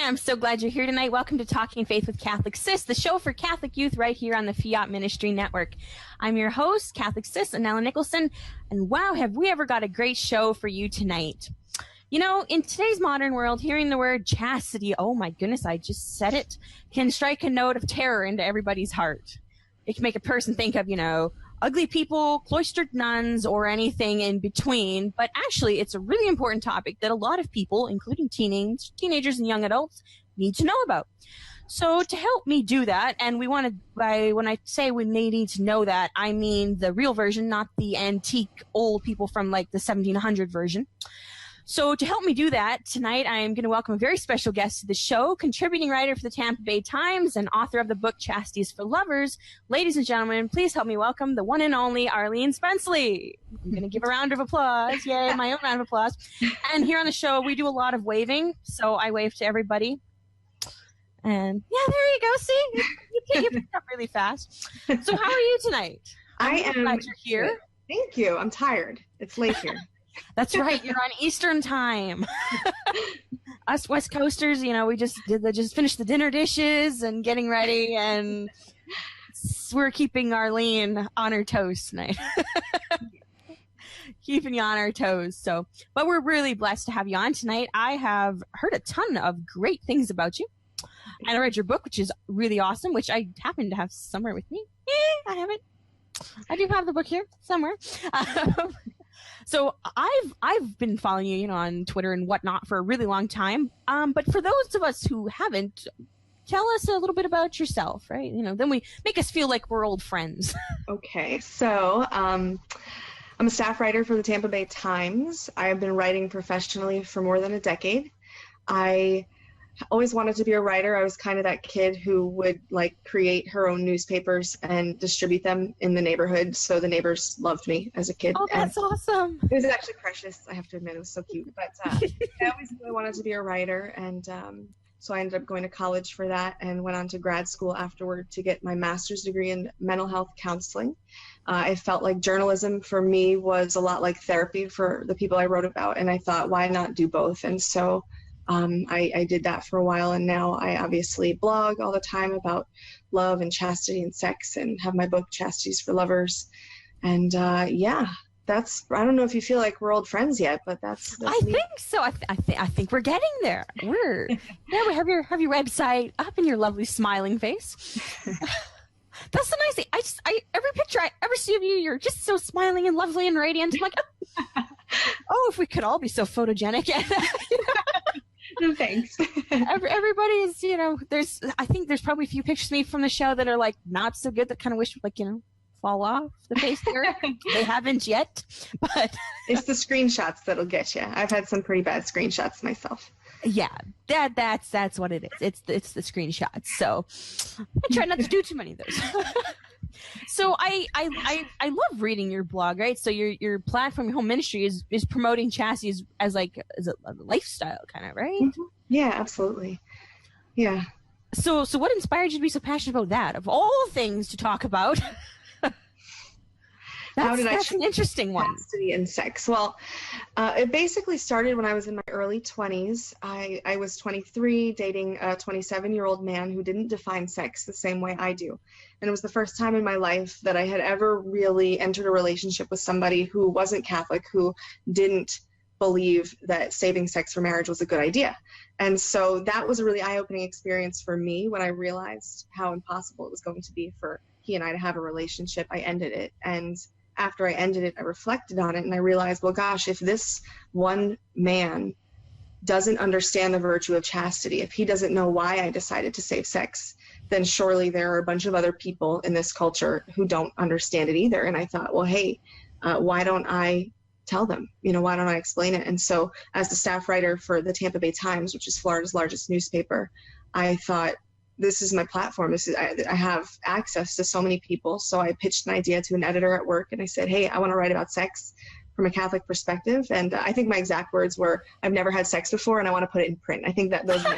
I'm so glad you're here tonight. Welcome to Talking Faith with Catholic Sis, the show for Catholic youth right here on the Fiat Ministry Network. I'm your host, Catholic Sis, Annella Nicholson, and wow, have we ever got a great show for you tonight. You know, in today's modern world, hearing the word chastity, oh my goodness, I just said it, can strike a note of terror into everybody's heart. It can make a person think of, ugly people, cloistered nuns, or anything in between. But actually, it's a really important topic that a lot of people, including teenagers and young adults, need to know about. So to help me do that, and when I say we need to know that, I mean the real version, not the antique old people from like the 1700 version. So to help me do that, tonight I am going to welcome a very special guest to the show, contributing writer for the Tampa Bay Times and author of the book Chastity is for Lovers. Ladies and gentlemen, please help me welcome the one and only Arleen Spenceley. I'm going to give a round of applause. Yay, my own round of applause. And here on the show, we do a lot of waving, so I wave to everybody. And yeah, there you go. See, you picked up really fast. So how are you tonight? I am glad you're here. Good. Thank you. I'm tired. It's late here. That's right. You're on Eastern time. Us West Coasters, we just finished the dinner dishes and getting ready, and we're keeping Arleen on her toes tonight. Keeping you on our toes. So, but we're really blessed to have you on tonight. I have heard a ton of great things about you. And I read your book, which is really awesome, which I happen to have somewhere with me. I have it. I do have the book here somewhere. So I've been following you, on Twitter and whatnot for a really long time. But for those of us who haven't, tell us a little bit about yourself, right? Then we make us feel like we're old friends. Okay. So, I'm a staff writer for the Tampa Bay Times. I've been writing professionally for more than a decade. I always wanted to be a writer. I was kind of that kid who would create her own newspapers and distribute them in the neighborhood. So the neighbors loved me as a kid. Oh, that's awesome. It was actually precious. I have to admit, it was so cute. But I always really wanted to be a writer. And so I ended up going to college for that and went on to grad school afterward to get my master's degree in mental health counseling. I felt like journalism for me was a lot like therapy for the people I wrote about. And I thought, why not do both? And so I did that for a while, and now I obviously blog all the time about love and chastity and sex, and have my book Chastity is for Lovers. And I don't know if you feel like we're old friends yet, but that's I me. think so. I think we're getting there. We have your website up in your lovely smiling face. That's the nice thing. Every picture I ever see of you, you're just so smiling and lovely and radiant. I'm like, oh, if we could all be so photogenic. No, thanks. Everybody's, I think there's probably a few pictures of me from the show that are like not so good, that kind of wish fall off the face there. They haven't yet, but it's the screenshots that'll get you. I've had some pretty bad screenshots myself. Yeah, that's what it is. It's the screenshots. So I try not to do too many of those. So I love reading your blog, right? So your platform, your whole ministry is promoting chastity as a lifestyle kind of, right? Mm-hmm. Yeah, absolutely. Yeah. So what inspired you to be so passionate about that? Of all things to talk about. That's an interesting one. Chastity and sex. Well, it basically started when I was in my early 20s. I was 23, dating a 27-year-old man who didn't define sex the same way I do. And it was the first time in my life that I had ever really entered a relationship with somebody who wasn't Catholic, who didn't believe that saving sex for marriage was a good idea. And so that was a really eye-opening experience for me when I realized how impossible it was going to be for he and I to have a relationship. I ended it. And after I ended it, I reflected on it and I realized, well, gosh, if this one man doesn't understand the virtue of chastity, if he doesn't know why I decided to save sex, then surely there are a bunch of other people in this culture who don't understand it either. And I thought, well, hey, why don't I tell them? Why don't I explain it? And so as the staff writer for the Tampa Bay Times, which is Florida's largest newspaper, I thought, this is my platform. I have access to so many people. So I pitched an idea to an editor at work and I said, hey, I want to write about sex from a Catholic perspective. And I think my exact words were, I've never had sex before and I want to put it in print. I think that those are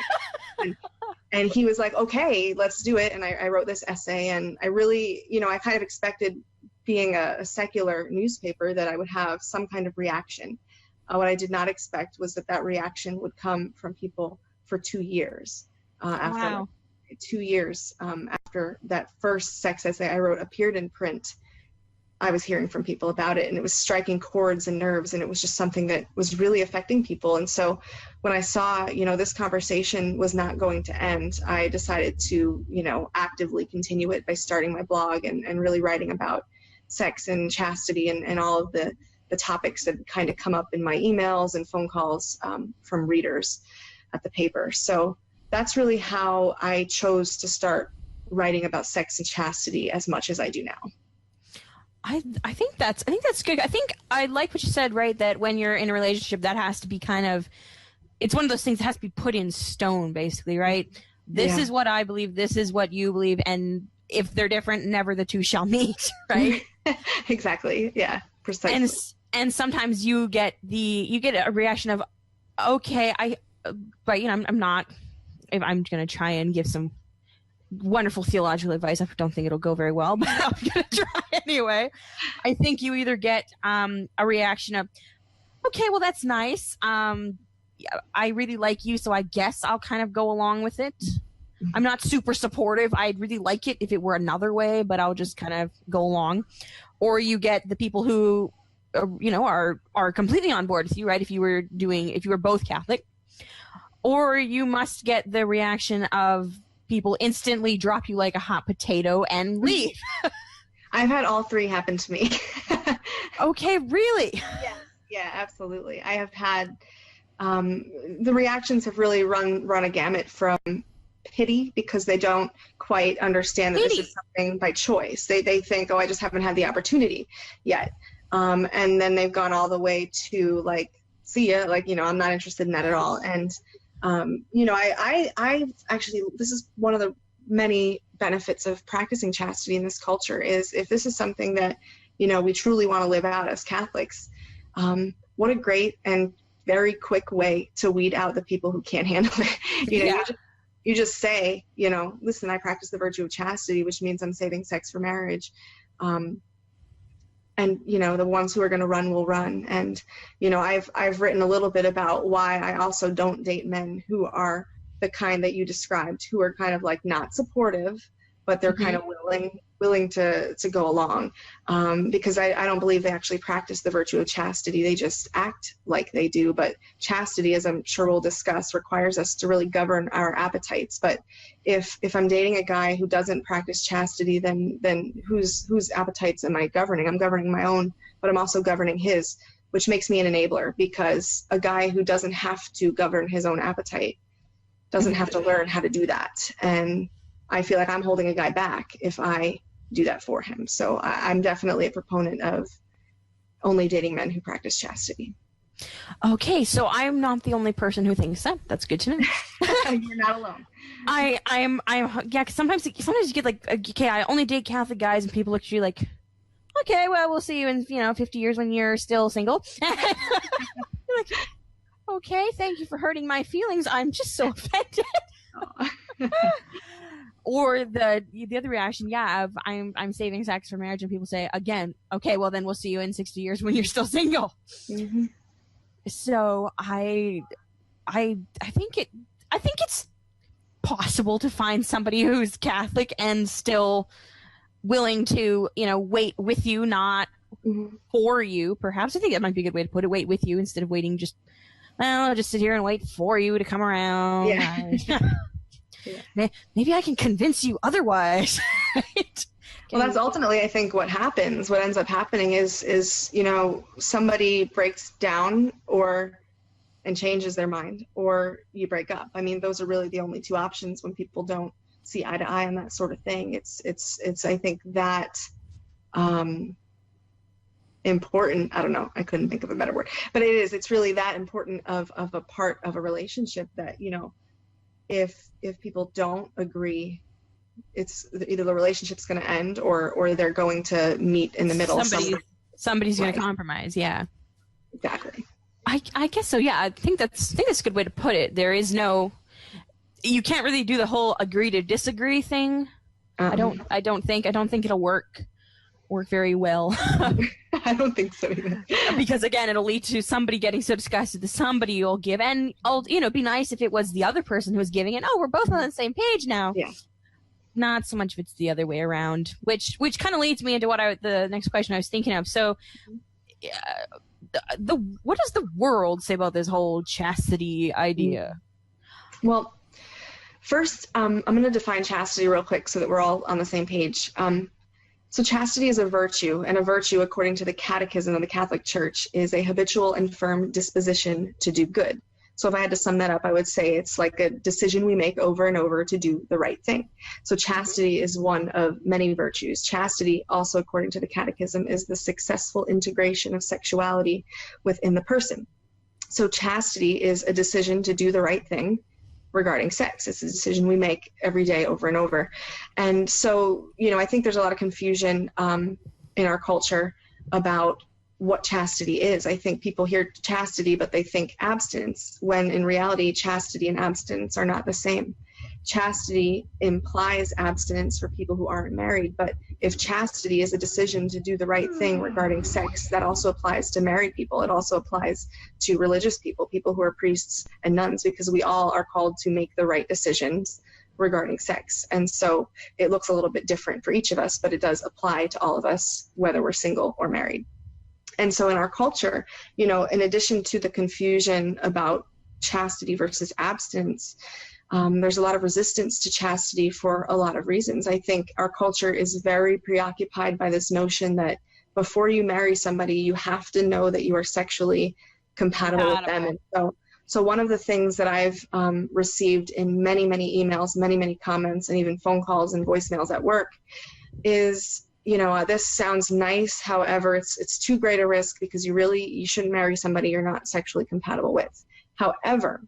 and he was like, okay, let's do it. And I wrote this essay and I really, I kind of expected, being a secular newspaper, that I would have some kind of reaction. What I did not expect was that reaction would come from people for 2 years. After Wow. 2 years after that first sex essay I wrote appeared in print, I was hearing from people about it, and it was striking chords and nerves, and it was just something that was really affecting people. And so when I saw, this conversation was not going to end, I decided to, actively continue it by starting my blog and really writing about sex and chastity and all of the topics that kind of come up in my emails and phone calls from readers at the paper. So that's really how I chose to start writing about sex and chastity as much as I do now. I think that's good. I think I like what you said, right? That when you're in a relationship, that has to be it's one of those things that has to be put in stone, basically, right? This is what I believe. This is what you believe. And if they're different, never the two shall meet, right? Exactly. Yeah, precisely. And sometimes you get a reaction of, okay, but I'm not, if I'm going to try and give some wonderful theological advice. I don't think it'll go very well, but I'm going to try anyway. I think you either get a reaction of, okay, well, that's nice. I really like you, so I guess I'll kind of go along with it. I'm not super supportive. I'd really like it if it were another way, but I'll just kind of go along. Or you get the people who, are completely on board with you, right? If you were both Catholic. Or you must get the reaction of people instantly drop you like a hot potato and leave. I've had all three happen to me. Okay, really? Yeah, absolutely. I have had the reactions have really run a gamut from pity, because they don't quite understand that this is something by choice. They think, oh, I just haven't had the opportunity yet. And then they've gone all the way to like, see ya, like, I'm not interested in that at all. And I actually, this is one of the many benefits of practicing chastity in this culture, is if this is something that, we truly want to live out as Catholics, what a great and very quick way to weed out the people who can't handle it. You just say, listen, I practice the virtue of chastity, which means I'm saving sex for marriage. And, the ones who are going to run will run. And, I've written a little bit about why I also don't date men who are the kind that you described, who are kind of like not supportive, but they're kind of willing to go along. Because I don't believe they actually practice the virtue of chastity. They just act like they do. But chastity, as I'm sure we'll discuss, requires us to really govern our appetites. But if I'm dating a guy who doesn't practice chastity, then whose appetites am I governing? I'm governing my own, but I'm also governing his, which makes me an enabler, because a guy who doesn't have to govern his own appetite doesn't have to learn how to do that. And I feel like I'm holding a guy back if I do that for him. So I'm definitely a proponent of only dating men who practice chastity. Okay, so I'm not the only person who thinks that. That's good to know. You're not alone. I'm yeah, 'cause sometimes you get like, okay, I only date Catholic guys, and people look at you like, okay, well, we'll see you in 50 years when you're still single. You're like, okay, thank you for hurting my feelings. I'm just so offended. Or the other reaction, of I'm saving sex for marriage, and people say again, okay, well then we'll see you in 60 years when you're still single. Mm-hmm. So I think it's possible to find somebody who's Catholic and still willing to wait with you, not for you. Perhaps I think that might be a good way to put it. Wait with you instead of waiting. I'll just sit here and wait for you to come around. Yeah. Yeah. Maybe I can convince you otherwise. Right? Well, that's ultimately, I think, what happens. What ends up happening is somebody breaks down and changes their mind, or you break up. I mean, those are really the only two options when people don't see eye to eye on that sort of thing. It's I think that important. I don't know. I couldn't think of a better word, but it's really that important of a part of a relationship that, if people don't agree, it's either the relationship's going to end or they're going to meet in the middle. Somebody's going to compromise. Yeah, exactly. I guess so. Yeah, I think that's a good way to put it. There is you can't really do the whole agree to disagree thing. I don't think it'll work. work very well. I don't think so either. Because again, it'll lead to somebody getting so disgusted that somebody will give, and it'd be nice if it was the other person who was giving it. Oh, we're both on the same page now. Yeah. Not so much if it's the other way around, which kind of leads me into the next question I was thinking of. So, what does the world say about this whole chastity idea? Well, first, I'm going to define chastity real quick so that we're all on the same page. So chastity is a virtue, and a virtue, according to the Catechism of the Catholic Church, is a habitual and firm disposition to do good. So if I had to sum that up, I would say it's like a decision we make over and over to do the right thing. So chastity is one of many virtues. Chastity, also according to the Catechism, is the successful integration of sexuality within the person. So chastity is a decision to do the right thing regarding sex. It's a decision we make every day over and over. And so, I think there's a lot of confusion in our culture about what chastity is. I think people hear chastity, but they think abstinence, when in reality, chastity and abstinence are not the same. Chastity implies abstinence for people who aren't married, but if chastity is a decision to do the right thing regarding sex, that also applies to married people. It also applies to religious people, people who are priests and nuns, because we all are called to make the right decisions regarding sex. And so it looks a little bit different for each of us, but it does apply to all of us, whether we're single or married. And so in our culture, in addition to the confusion about chastity versus abstinence, there's a lot of resistance to chastity for a lot of reasons. I think our culture is very preoccupied by this notion that before you marry somebody, you have to know that you are sexually compatible with them. And so one of the things that I've received in many, many emails, many, many comments, and even phone calls and voicemails at work is, this sounds nice. However, it's too great a risk because you shouldn't marry somebody you're not sexually compatible with. However,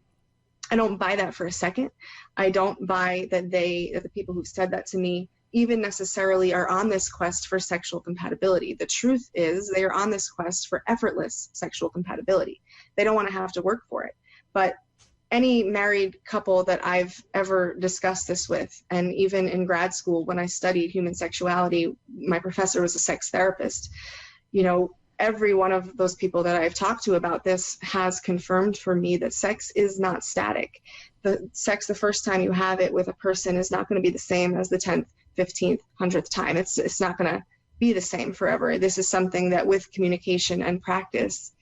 I don't buy that for a second. I don't buy that the people who've said that to me even necessarily are on this quest for sexual compatibility. The truth is they are on this quest for effortless sexual compatibility. They don't want to have to work for it. But any married couple that I've ever discussed this with, and even in grad school when I studied human sexuality, my professor was a sex therapist, every one of those people that I've talked to about this has confirmed for me that sex is not static. The sex the first time you have it with a person is not going to be the same as the 10th, 15th, 100th time. It's not going to be the same forever. This is something that with communication and practice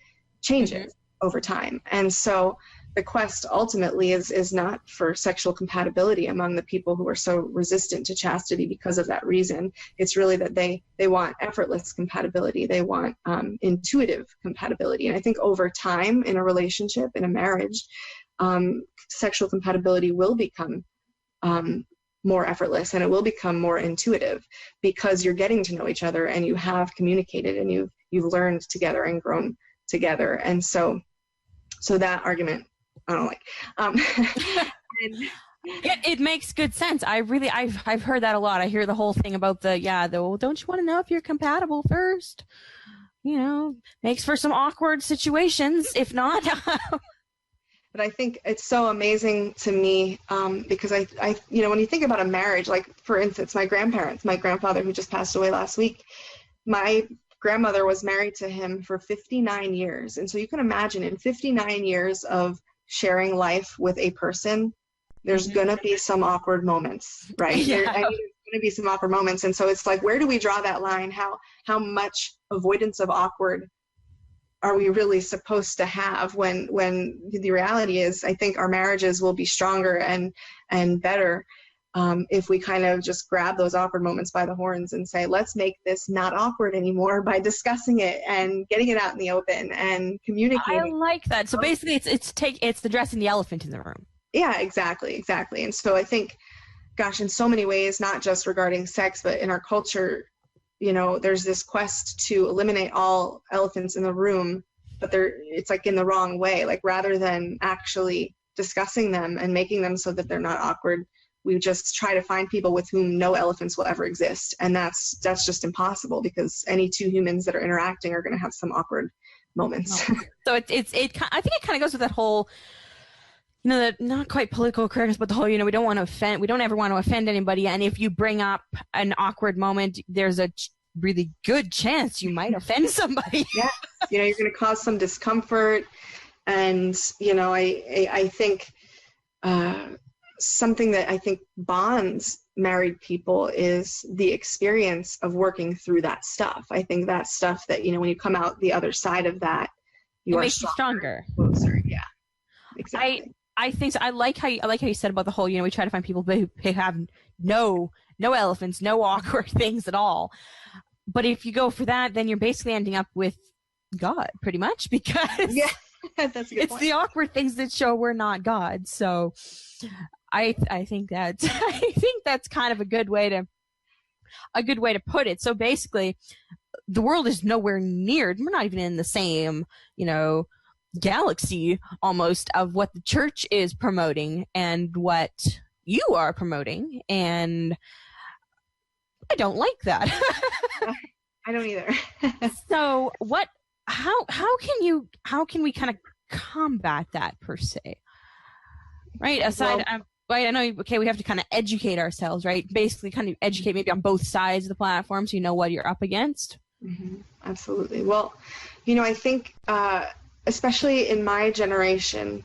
changes over time. And so the quest ultimately is not for sexual compatibility among the people who are so resistant to chastity because of that reason. It's really that they want effortless compatibility. They want intuitive compatibility. And I think over time in a relationship, in a marriage, sexual compatibility will become more effortless and it will become more intuitive because you're getting to know each other and you have communicated and you've learned together and grown together. And so that argument I don't like. It makes good sense. I've heard that a lot. I hear the whole thing about don't you want to know if you're compatible first? Makes for some awkward situations, if not. But I think it's so amazing to me because I when you think about a marriage, like for instance, my grandfather who just passed away last week, my grandmother was married to him for 59 years. And so you can imagine in 59 years of sharing life with a person, there's going to be some awkward moments, right? Yeah. There's going to be some awkward moments. And so it's like, where do we draw that line? How much avoidance of awkward are we really supposed to have when the reality is, I think our marriages will be stronger and better if we kind of just grab those awkward moments by the horns and say, let's make this not awkward anymore by discussing it and getting it out in the open and communicating. I like that. So basically it's addressing the elephant in the room. Yeah, exactly. And so I think, gosh, in so many ways, not just regarding sex, but in our culture, there's this quest to eliminate all elephants in the room, but it's like in the wrong way. Like rather than actually discussing them and making them so that they're not awkward, we just try to find people with whom no elephants will ever exist. And that's just impossible because any two humans that are interacting are going to have some awkward moments. So I think it kind of goes with that whole, the not quite political correctness, but the whole, we don't ever want to offend anybody. And if you bring up an awkward moment, there's a really good chance you might offend somebody. Yeah. You're going to cause some discomfort. And, I think something that I think bonds married people is the experience of working through that stuff. I think that stuff that, when you come out the other side of that, it makes you stronger. Closer. Yeah, exactly. I think so. I like how you said about the whole, we try to find people who have no elephants, no awkward things at all. But if you go for that, then you're basically ending up with God, pretty much, because that's a good it's point. the awkward things that show we're not God. So I think that's kind of a good way to put it. So basically, the world is nowhere near. We're not even in the same, galaxy almost of what the church is promoting and what you are promoting, and I don't like that. I don't either. So how can we kind of combat that per se? Right? Aside, right, I know, okay, we have to kind of educate ourselves, right? Basically kind of educate maybe on both sides of the platform so you know what you're up against. Mm-hmm. Absolutely. Well, I think, especially in my generation,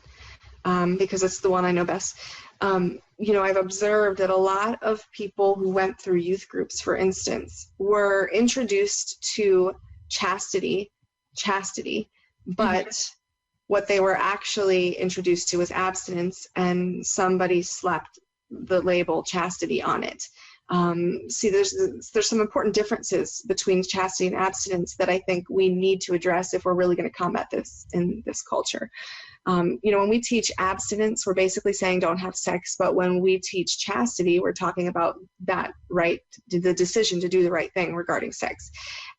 because it's the one I know best, I've observed that a lot of people who went through youth groups, for instance, were introduced to chastity, but what they were actually introduced to was abstinence, and somebody slapped the label chastity on it. See, there's some important differences between chastity and abstinence that I think we need to address if we're really going to combat this in this culture. When we teach abstinence, we're basically saying don't have sex, but when we teach chastity, we're talking about that right, the decision to do the right thing regarding sex.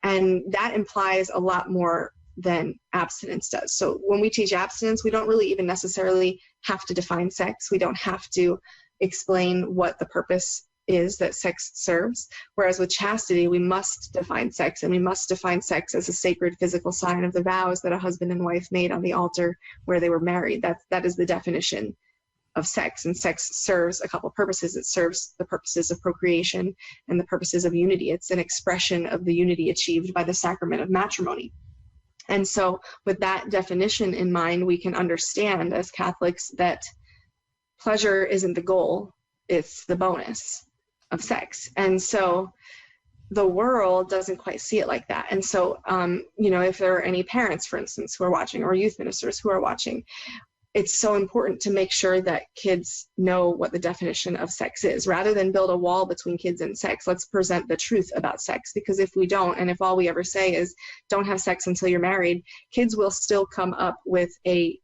And that implies a lot more than abstinence does. So when we teach abstinence, we don't really even necessarily have to define sex. We don't have to explain what the purpose is that sex serves. Whereas with chastity, we must define sex, and we must define sex as a sacred physical sign of the vows that a husband and wife made on the altar where they were married. That is the definition of sex. And sex serves a couple purposes. It serves the purposes of procreation and the purposes of unity. It's an expression of the unity achieved by the sacrament of matrimony. And so with that definition in mind, we can understand as Catholics that pleasure isn't the goal, it's the bonus of sex. And so the world doesn't quite see it like that. And so, if there are any parents, for instance, who are watching, or youth ministers who are watching, it's so important to make sure that kids know what the definition of sex is. Rather than build a wall between kids and sex, let's present the truth about sex. Because if we don't, and if all we ever say is don't have sex until you're married, kids will still come up with a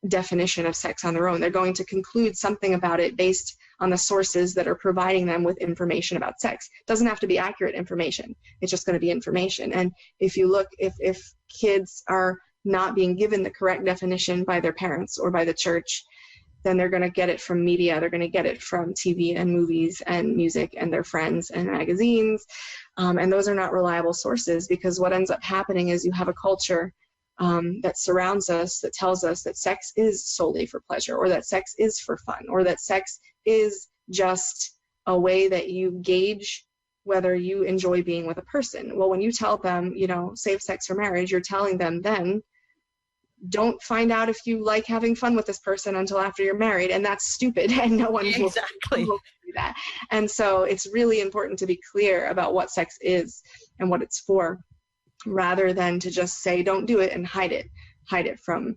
definition of sex on their own. They're going to conclude something about it based on the sources that are providing them with information about sex. It doesn't have to be accurate information. It's just going to be information. And if you look, if kids are not being given the correct definition by their parents or by the church, then they're going to get it from media. They're going to get it from TV and movies and music and their friends and magazines. And those are not reliable sources, because what ends up happening is you have a culture that surrounds us that tells us that sex is solely for pleasure, or that sex is for fun, or that sex is just a way that you gauge whether you enjoy being with a person. Well, when you tell them, save sex for marriage, you're telling them then, don't find out if you like having fun with this person until after you're married, and that's stupid, and no one will do that. And so it's really important to be clear about what sex is and what it's for, rather than to just say don't do it and hide it from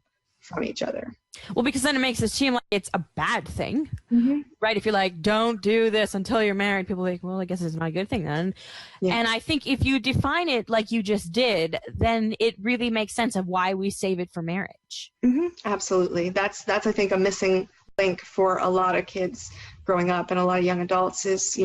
each other. Well, because then it makes it seem like it's a bad thing, mm-hmm. right? If you're like, don't do this until you're married, people are like, well, I guess it's not a good thing then. Yeah. And I think if you define it like you just did, then it really makes sense of why we save it for marriage. Mm-hmm. Absolutely. That's I think a missing link for a lot of kids growing up and a lot of young adults is,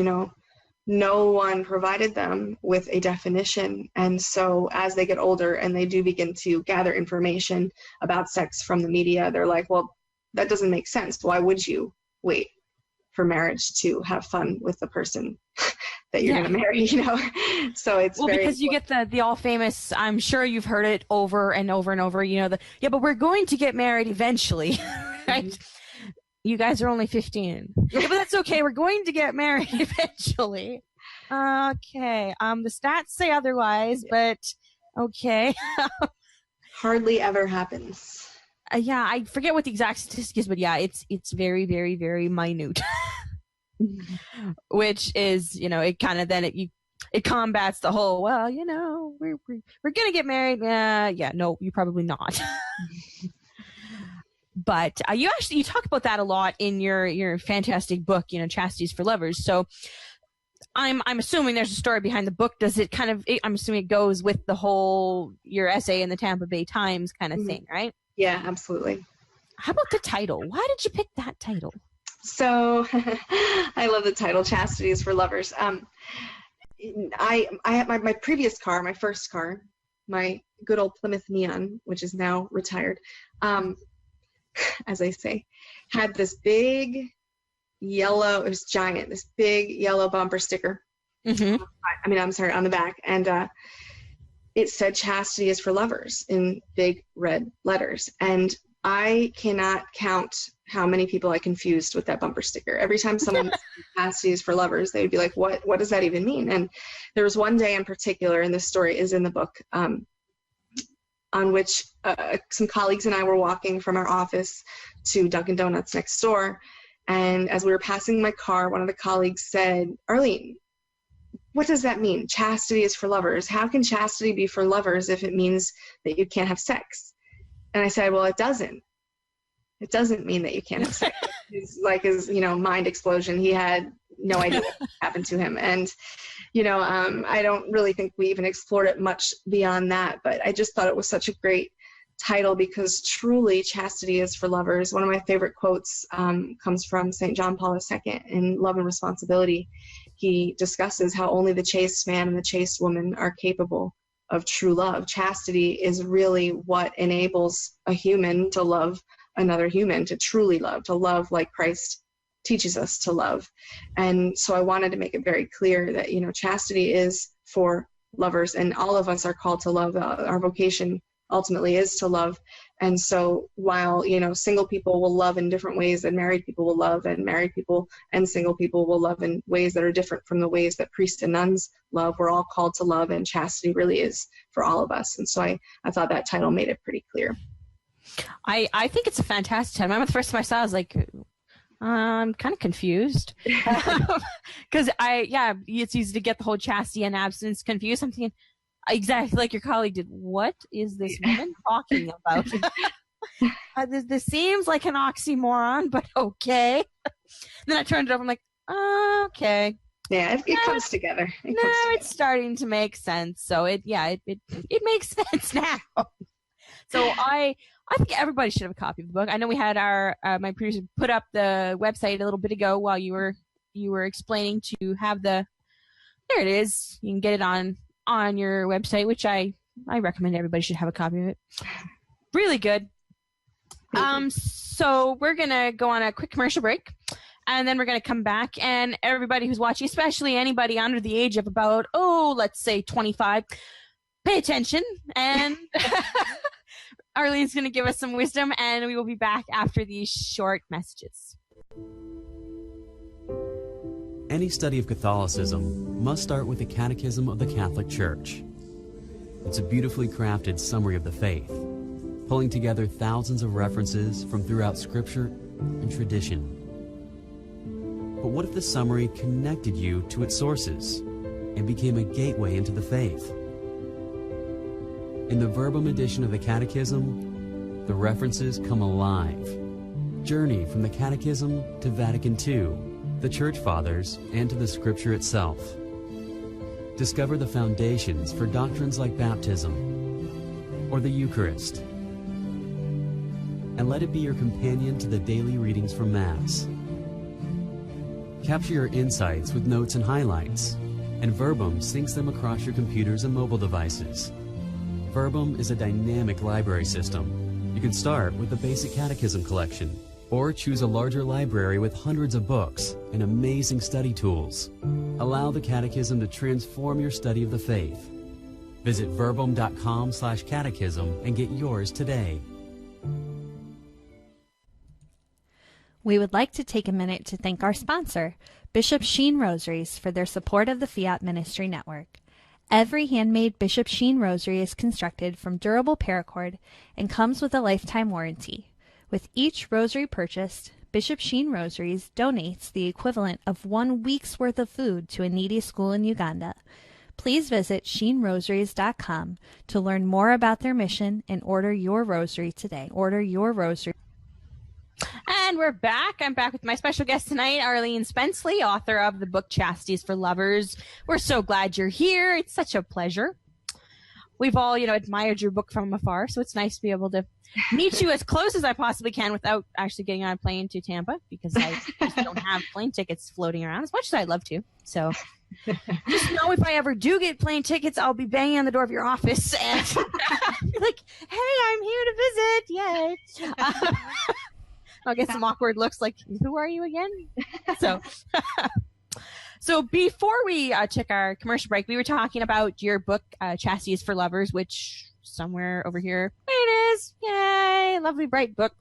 no one provided them with a definition. And so as they get older and they do begin to gather information about sex from the media, they're like, well, that doesn't make sense. Why would you wait for marriage to have fun with the person that you're going to marry, So it's because you get the all famous, I'm sure you've heard it over and over and over, but we're going to get married eventually, right? Mm-hmm. You guys are only 15. Yeah, but that's okay. We're going to get married eventually. Okay. The stats say otherwise, but okay. Hardly ever happens. Yeah, I forget what the exact statistic is, but yeah, it's very, very, very minute. Which is, it kind of then it combats the whole, well, we're gonna get married. Yeah, no, you probably not. But you talk about that a lot in your fantastic book, Chastity is for Lovers. So I'm assuming there's a story behind the book. Does it I'm assuming it goes with the whole your essay in the Tampa Bay Times kind of thing, right? Yeah, absolutely. How about the title? Why did you pick that title? So I love the title, Chastity is for Lovers. I had my previous car, my first car, my good old Plymouth Neon, which is now retired, as I say, had this big yellow, it was giant, this big yellow bumper sticker. Mm-hmm. On the back. And it said Chastity is for Lovers in big red letters. And I cannot count how many people I confused with that bumper sticker. Every time someone said Chastity is for Lovers, they would be like, what does that even mean? And there was one day in particular, and this story is in the book, on which some colleagues and I were walking from our office to Dunkin' Donuts next door. And as we were passing my car, one of the colleagues said, Arleen, what does that mean? Chastity is for lovers. How can chastity be for lovers if it means that you can't have sex? And I said, well, it doesn't. It doesn't mean that you can't have sex. His mind explosion. He had no idea what happened to him. And, I don't really think we even explored it much beyond that, but I just thought it was such a great title because truly chastity is for lovers. One of my favorite quotes comes from St. John Paul II in Love and Responsibility. He discusses how only the chaste man and the chaste woman are capable of true love. Chastity is really what enables a human to love another human, to truly love, to love like Christ teaches us to love. And so I wanted to make it very clear that, chastity is for lovers and all of us are called to love. Our vocation ultimately is to love. And so while, single people will love in different ways than married people will love, and married people and single people will love in ways that are different from the ways that priests and nuns love, we're all called to love, and chastity really is for all of us. And so I thought that title made it pretty clear. I think it's a fantastic title. I remember the first time I saw it, I was like, I'm kind of confused. Because it's easy to get the whole chastity and abstinence confused. I'm thinking, exactly like your colleague did. What is this woman talking about? This seems like an oxymoron, but okay. Then I turned it over. I'm like, okay. Yeah, it comes together. It's starting to make sense. So it makes sense now. So I think everybody should have a copy of the book. I know we had my producer put up the website a little bit ago while you were explaining to have there it is. You can get it on your website, which I recommend everybody should have a copy of it. Really good. So we're going to go on a quick commercial break, and then we're going to come back, and everybody who's watching, especially anybody under the age of about, let's say 25, pay attention, and Arleen's going to give us some wisdom, and we will be back after these short messages. Any study of Catholicism must start with the Catechism of the Catholic Church. It's a beautifully crafted summary of the faith, pulling together thousands of references from throughout Scripture and tradition. But what if the summary connected you to its sources and became a gateway into the faith? In the Verbum edition of the Catechism, the references come alive. Journey from the Catechism to Vatican II, the Church Fathers, and to the Scripture itself. Discover the foundations for doctrines like baptism or the Eucharist, and let it be your companion to the daily readings from Mass. Capture your insights with notes and highlights, and Verbum syncs them across your computers and mobile devices. Verbum is a dynamic library system. You can start with the basic catechism collection, or choose a larger library with hundreds of books and amazing study tools. Allow the Catechism to transform your study of the faith. Visit verbum.com/catechism and get yours today. We would like to take a minute to thank our sponsor, Bishop Sheen Rosaries, for their support of the Fiat Ministry Network. Every handmade Bishop Sheen rosary is constructed from durable paracord and comes with a lifetime warranty. With each rosary purchased, Bishop Sheen Rosaries donates the equivalent of 1 week's worth of food to a needy school in Uganda. Please visit sheenrosaries.com to learn more about their mission and order your rosary today. Order your rosary. And we're back. I'm back with my special guest tonight, Arleen Spenceley, author of the book Chastity is for Lovers. We're so glad you're here. It's such a pleasure. We've all, admired your book from afar, so it's nice to be able to meet you as close as I possibly can without actually getting on a plane to Tampa, because I just don't have plane tickets floating around as much as I'd love to. So just know if I ever do get plane tickets, I'll be banging on the door of your office and be like, hey, I'm here to visit. Yay. I'll get some awkward looks like, who are you again? So before we took our commercial break, we were talking about your book, Chastity is for Lovers, which somewhere over here, there it is. Yay, lovely bright book.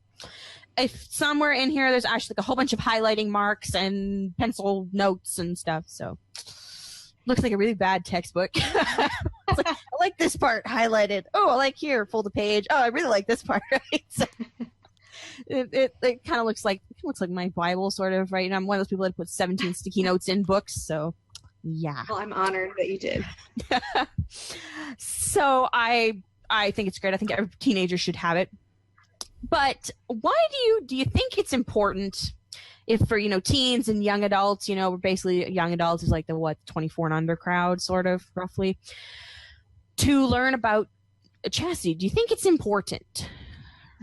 If somewhere in here, there's actually like a whole bunch of highlighting marks and pencil notes and stuff. So looks like a really bad textbook. It's like, I like this part highlighted. Oh, I like here, fold the page. Oh, I really like this part. Right? So, it kind of looks like my Bible, sort of, right? And I'm one of those people that put 17 sticky notes in books, so yeah. Well, I'm honored that you did. So I think it's great. I think every teenager should have it. But why do you think it's important if for teens and young adults, we're basically young adults is like the 24 and under crowd, sort of roughly, to learn about chastity? Do you think it's important,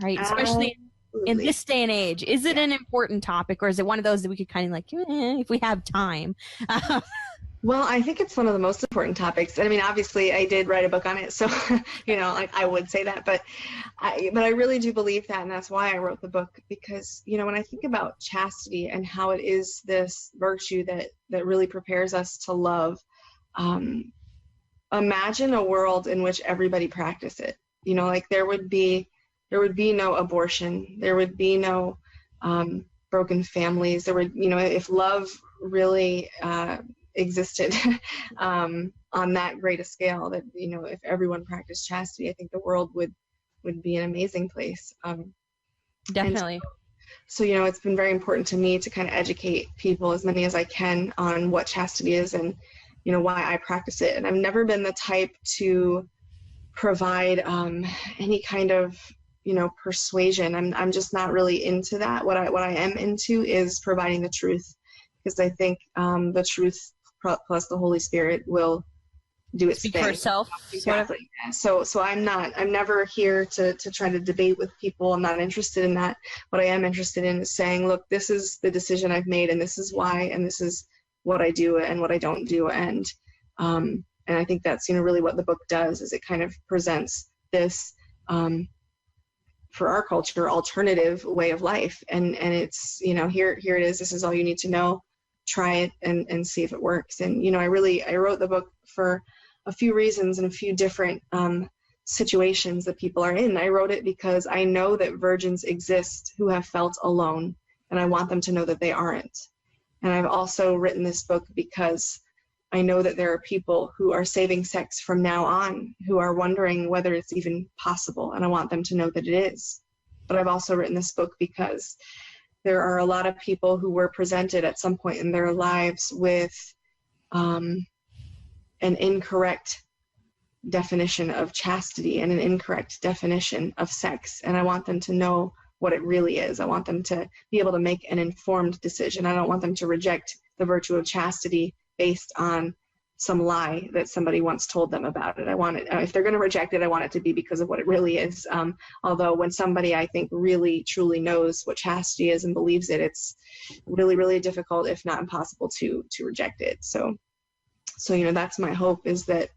right? Especially in this day and age, is it an important topic, or is it one of those that we could kind of like, if we have time? Well, I think it's one of the most important topics. I mean, obviously, I did write a book on it, so I would say that. But I really do believe that, and that's why I wrote the book. Because when I think about chastity and how it is this virtue that really prepares us to love, imagine a world in which everybody practiced it. There would be no abortion. There would be no broken families. There would, if love really existed on that great a scale, that, if everyone practiced chastity, I think the world would be an amazing place. Definitely. So, it's been very important to me to kind of educate people, as many as I can, on what chastity is and, why I practice it. And I've never been the type to provide any kind of persuasion. I'm just not really into that. What I am into is providing the truth, because I think the truth plus the Holy Spirit will do its Speak thing. for itself. Exactly. So I'm never here to try to debate with people. I'm not interested in that. What I am interested in is saying, look, this is the decision I've made, and this is why, and this is what I do and what I don't do. And I think that's really what the book does, is it kind of presents this for our culture alternative way of life, and it's here it is. This is all you need to know. Try it and see if it works. And I wrote the book for a few reasons and a few different situations that people are in. I wrote it because I know that virgins exist who have felt alone, and I want them to know that they aren't. And I've also written this book because I know that there are people who are saving sex from now on who are wondering whether it's even possible, and I want them to know that it is. But I've also written this book because there are a lot of people who were presented at some point in their lives with an incorrect definition of chastity and an incorrect definition of sex, and I want them to know what it really is. I want them to be able to make an informed decision. I don't want them to reject the virtue of chastity based on some lie that somebody once told them about it. I want it, if they're going to reject it, I want it to be because of what it really is. Although when somebody, I think, really truly knows what chastity is and believes it, it's really, really difficult, if not impossible, to reject it. So that's my hope, is that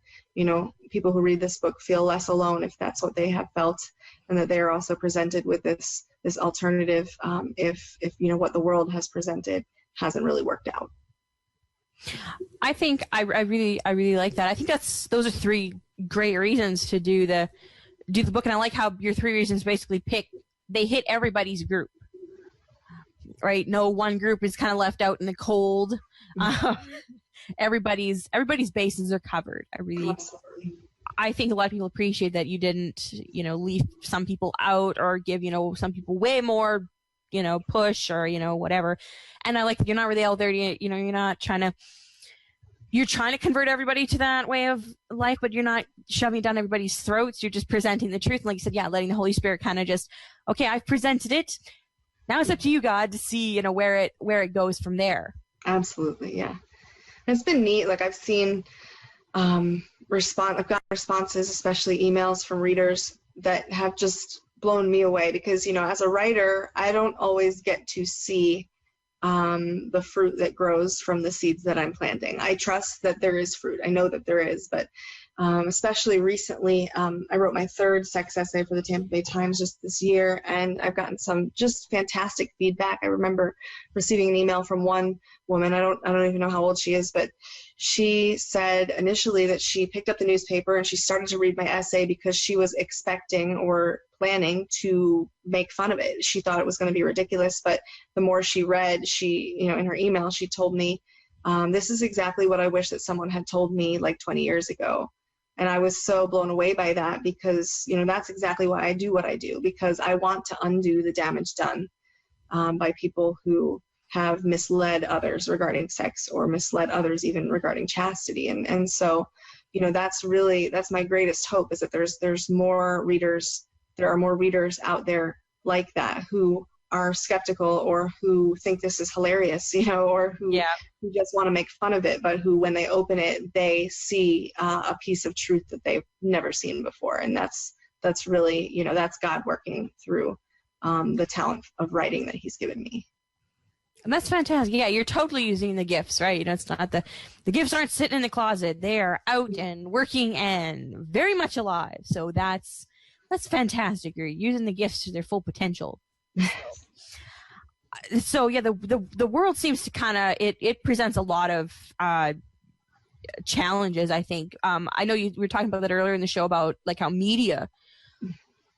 people who read this book feel less alone if that's what they have felt, and that they are also presented with this alternative if what the world has presented hasn't really worked out. I think I really like that. I think those are three great reasons to do the book, and I like how your three reasons basically they hit everybody's group. right? No one group is kind of left out in the cold. Everybody's bases are covered. I think a lot of people appreciate that you didn't, leave some people out or give, some people way more, push or, whatever. And I like that you're not really out there, you're not trying to, you're trying to convert everybody to that way of life, but you're not shoving it down everybody's throats. You're just presenting the truth. And like you said, letting the Holy Spirit kind of just, okay, I've presented it. Now it's up to you, God, to see, where it goes from there. Absolutely. Yeah. And it's been neat. Like I've seen, I've got responses, especially emails from readers that have just blown me away because, as a writer, I don't always get to see the fruit that grows from the seeds that I'm planting. I trust that there is fruit. I know that there is, but especially recently, I wrote my 3rd sex essay for the Tampa Bay Times just this year, and I've gotten some just fantastic feedback. I remember receiving an email from one woman. I don't even know how old she is, but she said initially that she picked up the newspaper and she started to read my essay because she was expecting or planning to make fun of it. She thought it was going to be ridiculous, but the more she read, in her email, she told me, this is exactly what I wish that someone had told me like 20 years ago. And I was so blown away by that because, that's exactly why I do what I do, because I want to undo the damage done by people who have misled others regarding sex or misled others even regarding chastity. And so, that's my greatest hope, is that there's more readers. There are more readers out there like that who are skeptical or who think this is hilarious, or who just want to make fun of it, but who, when they open it, they see a piece of truth that they've never seen before. And that's really, that's God working through the talent of writing that he's given me. And that's fantastic. Yeah, you're totally using the gifts, right? It's not the gifts aren't sitting in the closet. They are out and working and very much alive. So that's fantastic. You're using the gifts to their full potential. So yeah, the world seems to kind of it presents a lot of challenges. I think I know we were talking about that earlier in the show about like how media,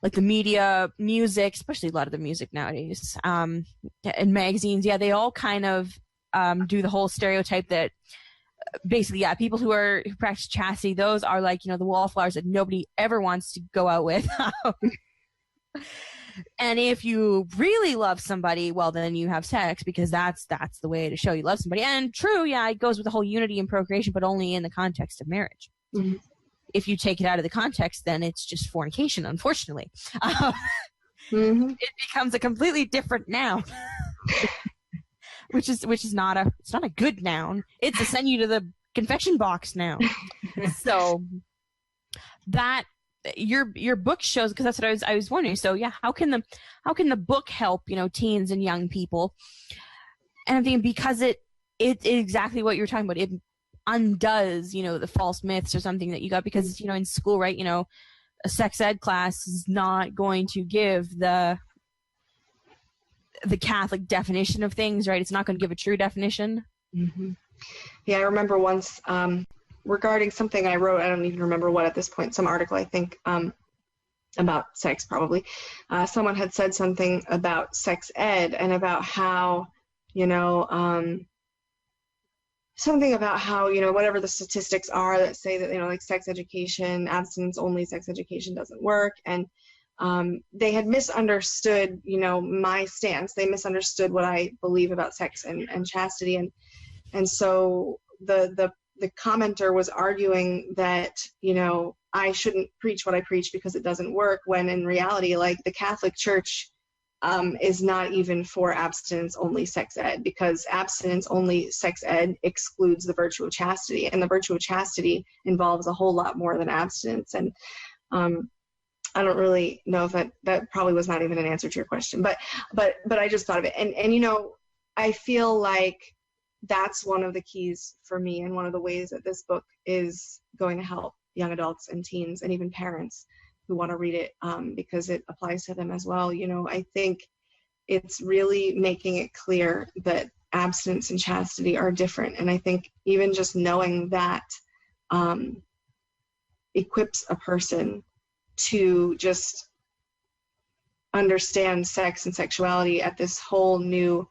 like the media, music, especially a lot of the music nowadays, and magazines, they all kind of do the whole stereotype that basically, people who practice chastity, those are like, the wallflowers that nobody ever wants to go out with. And if you really love somebody, well, then you have sex because that's the way to show you love somebody. And true, it goes with the whole unity and procreation, but only in the context of marriage. Mm-hmm. If you take it out of the context, then it's just fornication, unfortunately. Mm-hmm. It becomes a completely different noun, which is not a good noun. It's a send you to the confession box noun. So that your book shows, because that's what I was wondering. So how can the book help teens and young people? And I'm thinking because it exactly what you're talking about. It undoes the false myths or something that you got, because in school, right, a sex ed class is not going to give the Catholic definition of things, right? It's not going to give a true definition. Mm-hmm. Yeah, I remember once regarding something I wrote, I don't even remember what at this point, some article I think about sex probably. Someone had said something about sex ed and about how, something about how, whatever the statistics are that say that, like sex education, abstinence only sex education doesn't work. And they had misunderstood, my stance. They misunderstood what I believe about sex and chastity. And so the commenter was arguing that, I shouldn't preach what I preach because it doesn't work, when in reality, like the Catholic Church is not even for abstinence only sex ed, because abstinence only sex ed excludes the virtue of chastity, and the virtue of chastity involves a whole lot more than abstinence. And I don't really know if that probably was not even an answer to your question, but I just thought of it. And I feel like that's one of the keys for me, and one of the ways that this book is going to help young adults and teens and even parents who want to read it, because it applies to them as well. I think it's really making it clear that abstinence and chastity are different. And I think even just knowing that equips a person to just understand sex and sexuality at this whole new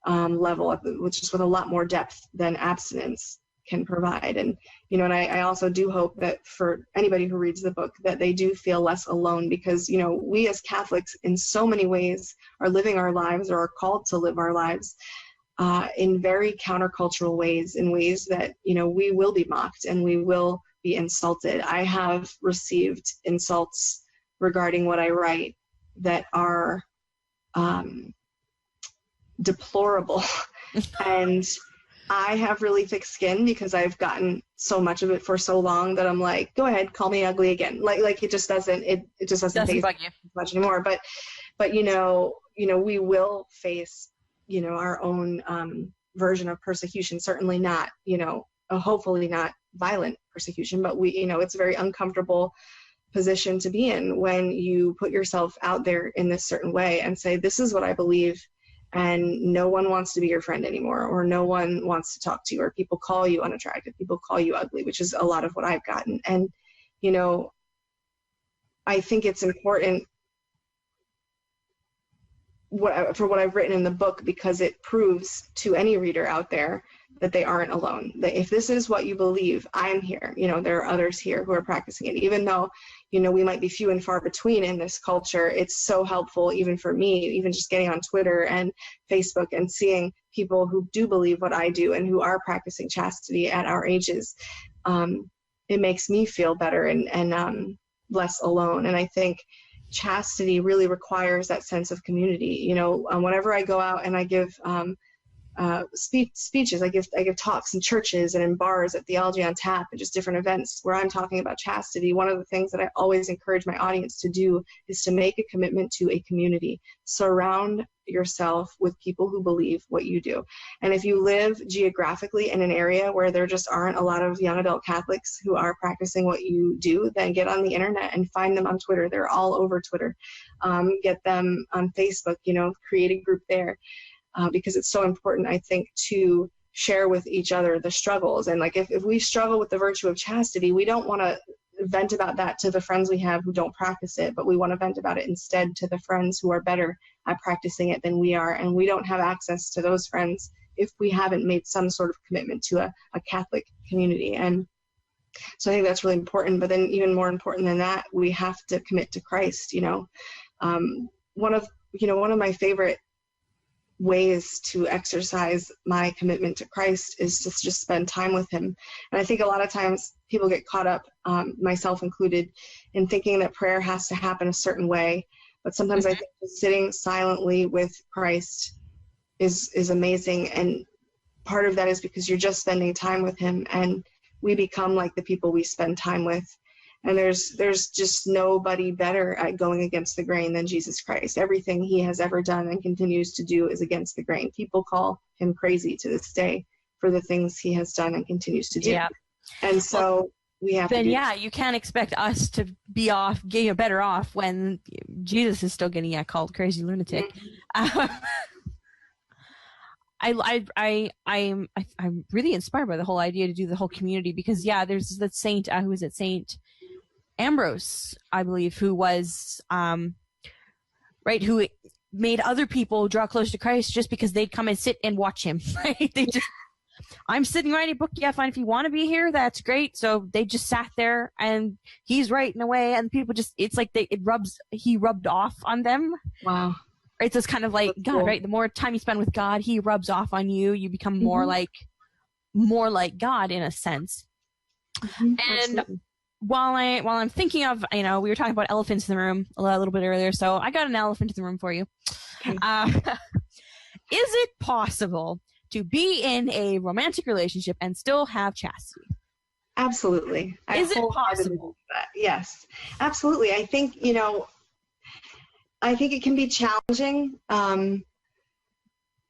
level, which is with a lot more depth than abstinence can provide. And, and I also do hope that for anybody who reads the book, that they do feel less alone, because, we as Catholics in so many ways are living our lives, or are called to live our lives in very countercultural ways, in ways that, we will be mocked and we will be insulted. I have received insults regarding what I write that are deplorable. And I have really thick skin because I've gotten so much of it for so long that I'm like, go ahead, call me ugly again. Like it just doesn't faze bug you much anymore. But we will face, our own version of persecution. Certainly not, hopefully not violent persecution, but it's a very uncomfortable position to be in when you put yourself out there in this certain way and say, this is what I believe, and no one wants to be your friend anymore, or no one wants to talk to you, or people call you unattractive, people call you ugly, which is a lot of what I've gotten. And, I think it's important for what I've written in the book, because it proves to any reader out there that they aren't alone. That if this is what you believe, I'm here. There are others here who are practicing it. Even though, we might be few and far between in this culture, it's so helpful, even for me, even just getting on Twitter and Facebook and seeing people who do believe what I do and who are practicing chastity at our ages. It makes me feel better and less alone. And I think chastity really requires that sense of community. Whenever I go out and I give speeches, I give talks in churches and in bars at Theology on Tap and just different events where I'm talking about chastity, one of the things that I always encourage my audience to do is to make a commitment to a community. Surround yourself with people who believe what you do. And if you live geographically in an area where there just aren't a lot of young adult Catholics who are practicing what you do, then get on the internet and find them on Twitter. They're all over Twitter. Get them on Facebook, create a group there. Because it's so important, I think, to share with each other the struggles. And like if we struggle with the virtue of chastity, we don't want to vent about that to the friends we have who don't practice it, but we want to vent about it instead to the friends who are better at practicing it than we are. And we don't have access to those friends if we haven't made some sort of commitment to a Catholic community. And so I think that's really important. But then even more important than that, we have to commit to Christ. One of my favorite ways to exercise my commitment to Christ is to just spend time with him. And I think a lot of times people get caught up, myself included, in thinking that prayer has to happen a certain way. But sometimes I think sitting silently with Christ is amazing. And part of that is because you're just spending time with him, and we become like the people we spend time with. And there's just nobody better at going against the grain than Jesus Christ. Everything he has ever done and continues to do is against the grain. People call him crazy to this day for the things he has done and continues to do. Yeah. And so we have to you can't expect us to be better off when Jesus is still getting called crazy lunatic. I'm really inspired by the whole idea to do the whole community, because there's that saint, who is it, Saint Ambrose, I believe, who was who made other people draw close to Christ just because they'd come and sit and watch him. Right? I'm sitting writing a book. Yeah, fine. If you want to be here, that's great. So they just sat there and he's writing away, and people it's like he rubbed off on them. Wow. It's just kind of like that's God, cool. Right? The more time you spend with God, he rubs off on you. You become more like God in a sense. And Absolutely. while I'm thinking of, we were talking about elephants in the room a little bit earlier, so I got an elephant in the room for you. Okay. Is it possible to be in a romantic relationship and still have chastity? Absolutely. Is it possible? Yes, absolutely. I think, it can be challenging.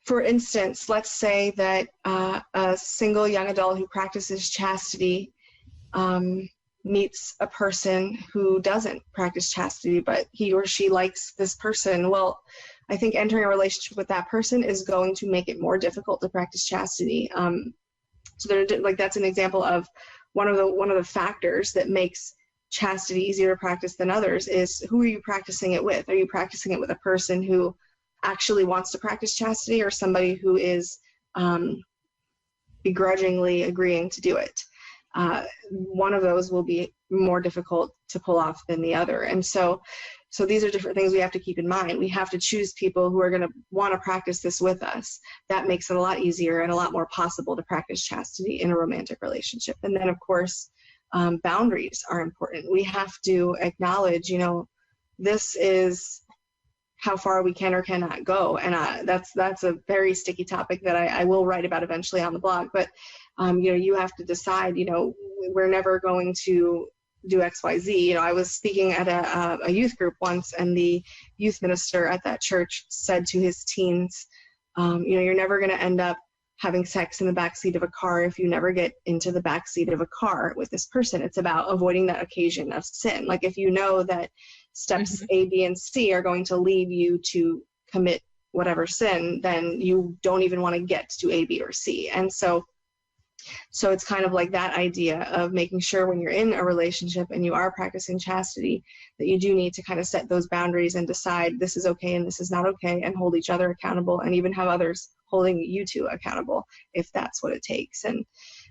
For instance, let's say that a single young adult who practices chastity meets a person who doesn't practice chastity, but he or she likes this person. Well, I think entering a relationship with that person is going to make it more difficult to practice chastity. So that's an example of one of the factors that makes chastity easier to practice than others is, who are you practicing it with? Are you practicing it with a person who actually wants to practice chastity or somebody who is begrudgingly agreeing to do it. One of those will be more difficult to pull off than the other. And so these are different things we have to keep in mind. We have to choose people who are going to want to practice this with us. That makes it a lot easier and a lot more possible to practice chastity in a romantic relationship. And then, of course, boundaries are important. We have to acknowledge, this is how far we can or cannot go. And that's a very sticky topic that I will write about eventually on the blog. But, you have to decide, we're never going to do X, Y, Z. I was speaking at a youth group once, and the youth minister at that church said to his teens, you're never going to end up having sex in the backseat of a car if you never get into the backseat of a car with this person. It's about avoiding that occasion of sin. Like if you know that steps A, B, and C are going to lead you to commit whatever sin, then you don't even want to get to A, B, or C. And so it's kind of like that idea of making sure when you're in a relationship and you are practicing chastity that you do need to kind of set those boundaries and decide this is okay and this is not okay, and hold each other accountable, and even have others holding you two accountable if that's what it takes. And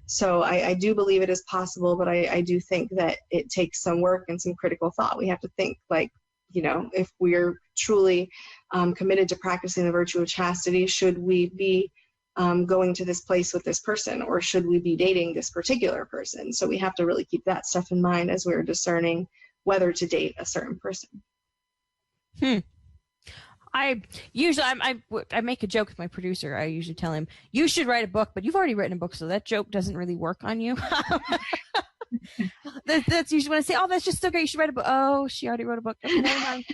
so I do believe it is possible, but I do think that it takes some work and some critical thought. We have to think like, if we're truly committed to practicing the virtue of chastity, should we be going to this place with this person, or should we be dating this particular person? So we have to really keep that stuff in mind as we're discerning whether to date a certain person. I make a joke with my producer. I usually tell him, you should write a book, but you've already written a book, so that joke doesn't really work on you. That's usually when I say, oh, that's just so great, you should write a book. Oh, she already wrote a book. Okay, never mind.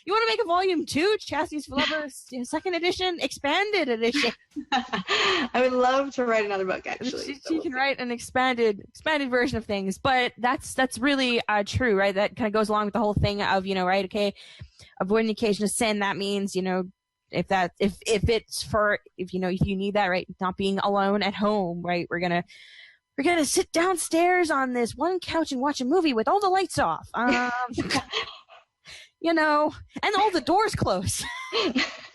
You want to make a volume 2, Chastity's for Lovers, second edition, expanded edition? I would love to write another book, actually. She can write an expanded version of things, but that's really true, right? That kind of goes along with the whole thing of, right, okay, avoiding the occasion of sin. That means, if you need that, right, not being alone at home, right, we're gonna sit downstairs on this one couch and watch a movie with all the lights off. And all the doors closed.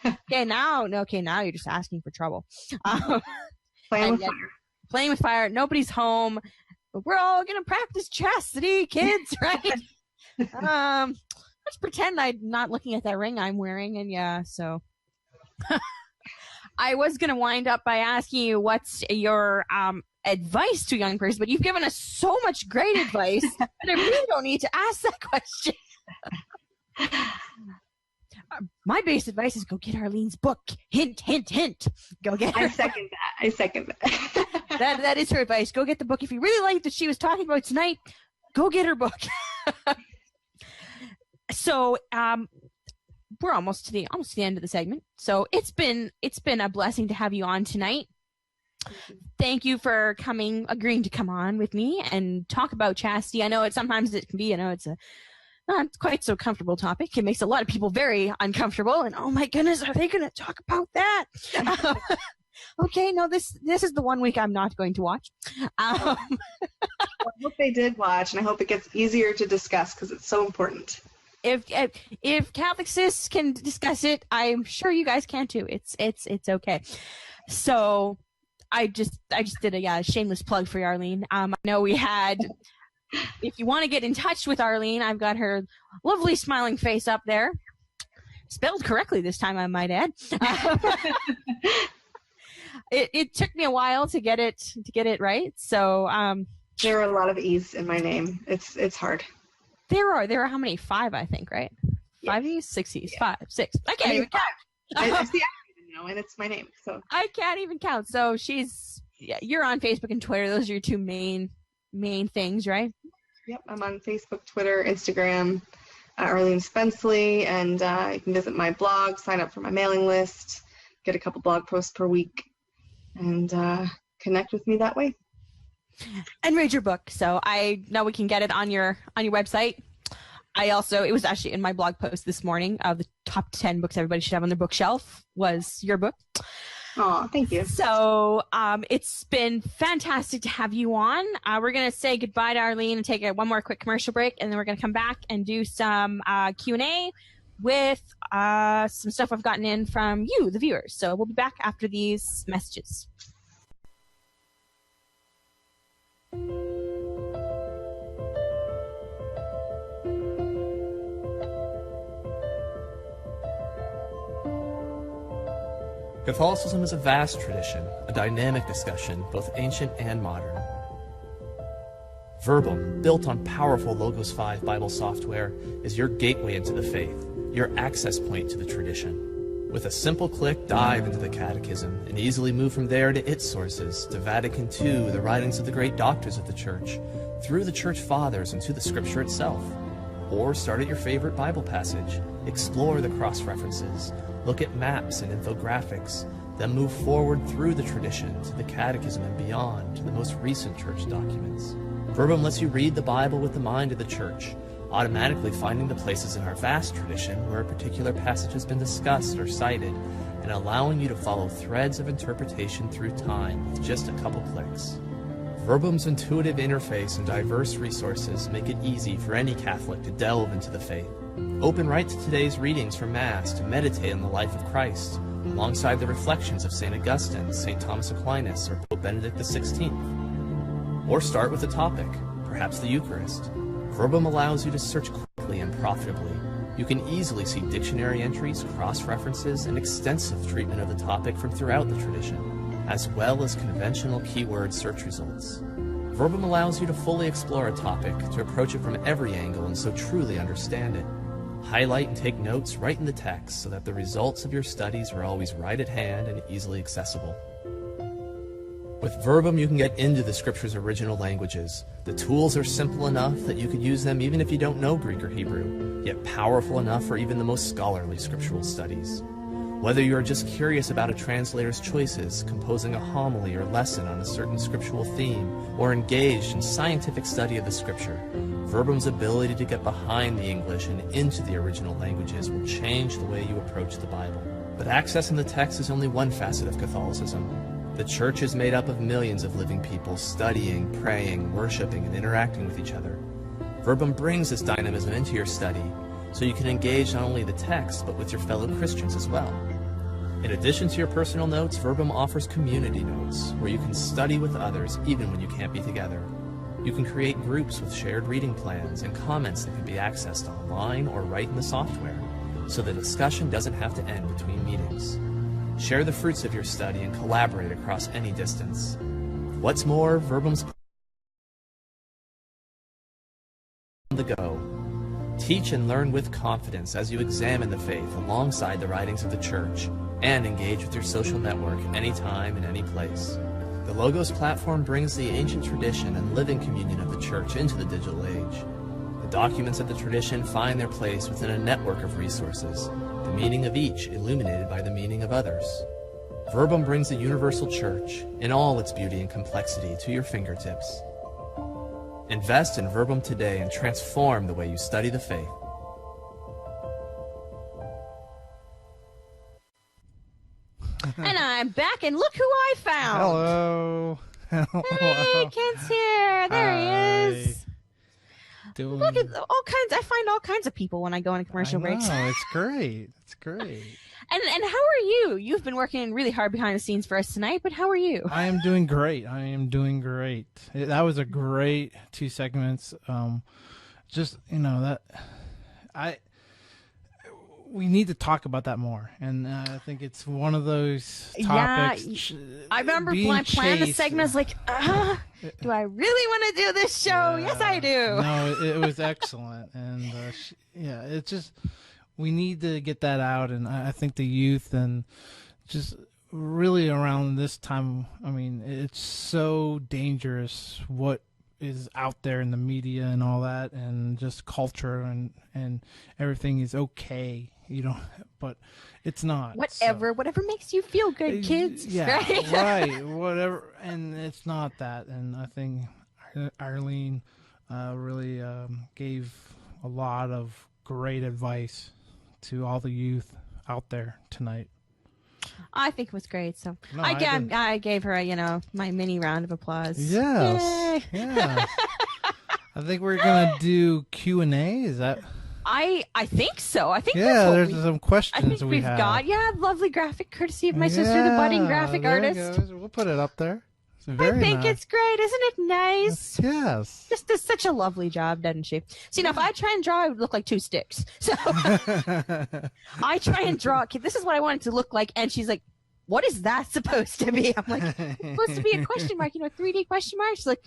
Okay, now you're just asking for trouble. Playing with fire. Nobody's home. But we're all gonna practice chastity, kids, right? Let's pretend I'm not looking at that ring I'm wearing, and yeah, so. I was gonna wind up by asking you what's your advice to a young person, but you've given us so much great advice that I really don't need to ask that question. My base advice is go get Arleen's book. Hint, hint, hint. Go get her. I second that. That is her advice. Go get the book. If you really like that she was talking about tonight, go get her book. So we're almost to the end of the segment. So it's been a blessing to have you on tonight. Thank you for agreeing to come on with me and talk about chastity. I know sometimes it can be, it's a not quite so comfortable topic. It makes a lot of people very uncomfortable, and oh my goodness, are they going to talk about that? Okay, no, this is the one week I'm not going to watch. I hope they did watch, and I hope it gets easier to discuss because it's so important. If Catholic Sis can discuss it, I'm sure you guys can too. It's okay. So I just did a shameless plug for Arleen. I know we had. If you want to get in touch with Arleen, I've got her lovely smiling face up there. Spelled correctly this time, I might add. It took me a while to get it right. So there are a lot of E's in my name. It's hard. There are how many? 5, I think, right? Yes. 5 E's, 6 E's, 5, 6. I can't even count. I don't even know, and it's my name. So I can't even count. So you're on Facebook and Twitter. Those are your 2 main things, right? Yep, I'm on Facebook, Twitter, Instagram, Arleen Spenceley, and you can visit my blog, sign up for my mailing list, get a couple blog posts per week, and connect with me that way. And read your book. So I know we can get it on your website. It was actually in my blog post this morning of the top 10 books everybody should have on their bookshelf was your book. Oh, thank you. So it's been fantastic to have you on. We're going to say goodbye to Arleen and take one more quick commercial break, and then we're going to come back and do some Q&A with some stuff I've gotten in from you, the viewers. So we'll be back after these messages. Catholicism is a vast tradition, a dynamic discussion, both ancient and modern. Verbum, built on powerful Logos 5 Bible software, is your gateway into the faith, your access point to the tradition. With a simple click, dive into the Catechism and easily move from there to its sources, to Vatican II, the writings of the great doctors of the Church, through the Church Fathers and to the Scripture itself. Or start at your favorite Bible passage, explore the cross-references, look at maps and infographics, then move forward through the tradition to the Catechism and beyond to the most recent Church documents. Verbum lets you read the Bible with the mind of the Church, automatically finding the places in our vast tradition where a particular passage has been discussed or cited, and allowing you to follow threads of interpretation through time with just a couple clicks. Verbum's intuitive interface and diverse resources make it easy for any Catholic to delve into the faith. Open right to today's readings from Mass to meditate on the life of Christ, alongside the reflections of St. Augustine, St. Thomas Aquinas, or Pope Benedict XVI. Or start with a topic, perhaps the Eucharist. Verbum allows you to search quickly and profitably. You can easily see dictionary entries, cross-references, and extensive treatment of the topic from throughout the tradition, as well as conventional keyword search results. Verbum allows you to fully explore a topic, to approach it from every angle and so truly understand it. Highlight and take notes right in the text so that the results of your studies are always right at hand and easily accessible. With Verbum, you can get into the Scripture's original languages. The tools are simple enough that you could use them even if you don't know Greek or Hebrew, yet powerful enough for even the most scholarly scriptural studies. Whether you are just curious about a translator's choices, composing a homily or lesson on a certain scriptural theme, or engaged in scientific study of the Scripture, Verbum's ability to get behind the English and into the original languages will change the way you approach the Bible. But accessing the text is only one facet of Catholicism. The Church is made up of millions of living people studying, praying, worshiping, and interacting with each other. Verbum brings this dynamism into your study, so you can engage not only the text, but with your fellow Christians as well. In addition to your personal notes, Verbum offers community notes, where you can study with others even when you can't be together. You can create groups with shared reading plans and comments that can be accessed online or right in the software, so the discussion doesn't have to end between meetings. Share the fruits of your study and collaborate across any distance. What's more, Verbum's on the go. Teach and learn with confidence as you examine the faith alongside the writings of the Church, and engage with your social network anytime and any place. The Logos platform brings the ancient tradition and living communion of the Church into the digital age. The documents of the tradition find their place within a network of resources, the meaning of each illuminated by the meaning of others. Verbum brings the universal Church, in all its beauty and complexity, to your fingertips. Invest in Verbum today and transform the way you study the faith. And I'm back, and look who I found. Hello. Hey, Kent's here. There he is. Look at all kinds. I find all kinds of people when I go on commercial breaks. It's great. It's great. And how are you? You've been working really hard behind the scenes for us tonight, but how are you? I am doing great. That was a great 2 segments. We need to talk about that more, and I think it's one of those topics. Yeah, I remember when I planned the segment. I was like, do I really want to do this show? Yeah, yes, I do. No, it was excellent, and it's just we need to get that out, and I think the youth and just really around this time. I mean, it's so dangerous what is out there in the media and all that, and just culture and everything is okay. But it's not. Whatever makes you feel good, kids. Yeah, right? Right. Whatever, and it's not that. And I think Arleen really gave a lot of great advice to all the youth out there tonight. I think it was great. So I gave her my mini round of applause. Yes. Yay. Yeah. I think we're gonna do Q&A. Is that? I think so. I think Yeah, that's there's some questions we've have. got. Yeah, lovely graphic courtesy of my sister, the budding graphic there it artist. goes. We'll put it up there. It's I very think nice. it's great. Isn't it nice? Yes. Just does such a lovely job, doesn't she? See, now if I try and draw, it would look like two sticks. So I try and draw. This is what I want it to look like, and she's like, "What is that supposed to be?" I'm like, "It's supposed to be a question mark, a 3D question mark." She's like,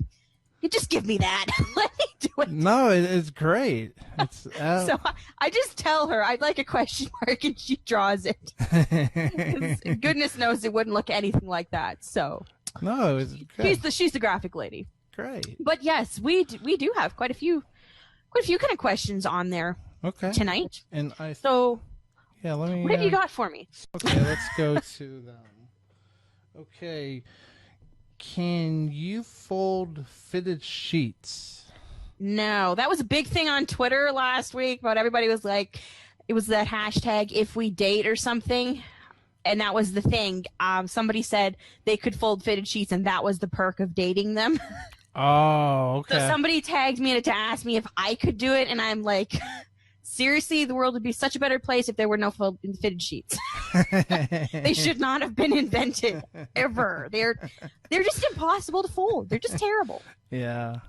"You just give me that. Let me do it." No, it's great. It's So I just tell her I'd like a question mark, and she draws it. Goodness knows it wouldn't look anything like that. So no, it's good. she's the graphic lady. Great. But yes, we do have quite a few kind of questions on there tonight. And yeah, let me. What have you got for me? Okay, let's go to them. Okay, can you fold fitted sheets? No, that was a big thing on Twitter last week, but everybody was like, it was that hashtag if we date or something. And that was the thing. Somebody said they could fold fitted sheets, and that was the perk of dating them. Oh, okay. So somebody tagged me in it to ask me if I could do it, and I'm like, seriously, the world would be such a better place if there were no fitted sheets. They should not have been invented ever. They're just impossible to fold. They're just terrible. Yeah.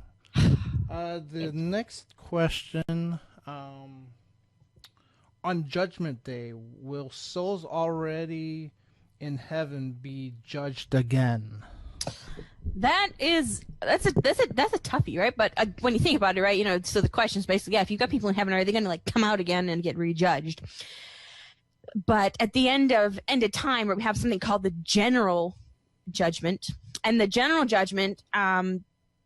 The next question. On Judgment Day, will souls already in heaven be judged again? That's a toughie, right? But when you think about it, right, so the question is basically, if you've got people in heaven, are they going to come out again and get rejudged? But at the end of time, we have something called the general judgment, and the general judgment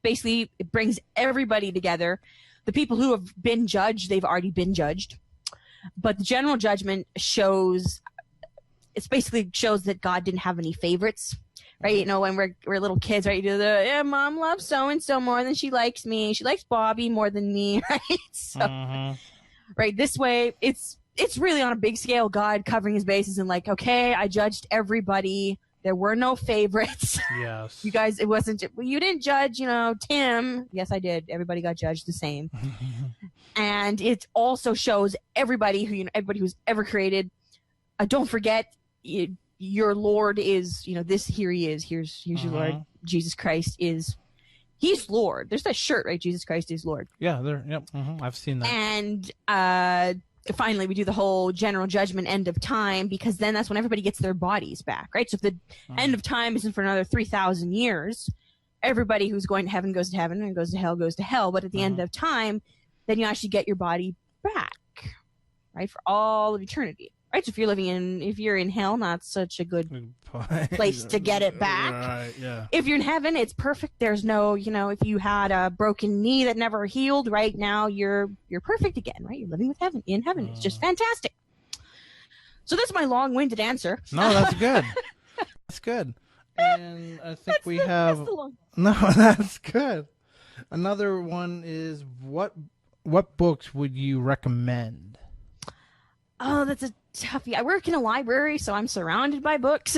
basically it brings everybody together. The people who have been judged, they've already been judged. But the general judgment shows that God didn't have any favorites, right? When we're little kids, right? You do mom loves so-and-so more than she likes me. She likes Bobby more than me, right? So, right, this way, it's really on a big scale, God covering his bases and like, okay, I judged everybody. There were no favorites. Yes. You guys, it wasn't, you didn't judge, Tim. Yes, I did. Everybody got judged the same. And it also shows everybody everybody who's ever created. Don't forget, your Lord is, this. Here he is. Here's your Lord. Jesus Christ he's Lord. There's that shirt, right? Jesus Christ is Lord. Yeah, there. Yep. I've seen that. And finally, we do the whole general judgment, end of time, because then that's when everybody gets their bodies back, right? So if the end of time isn't for another 3,000 years, everybody who's going to heaven goes to heaven, and goes to hell goes to hell. But at the end of time, then you actually get your body back, right, for all of eternity, right? So if you're in hell, not such a good place to get it back. Right, yeah. If you're in heaven, it's perfect. There's no, if you had a broken knee that never healed, right now you're perfect again, right? You're living in heaven. It's just fantastic. So that's my long-winded answer. No, that's good. That's good. And I think No, that's good. Another one is what books would you recommend? Oh, that's a toughie. I work in a library, so I'm surrounded by books.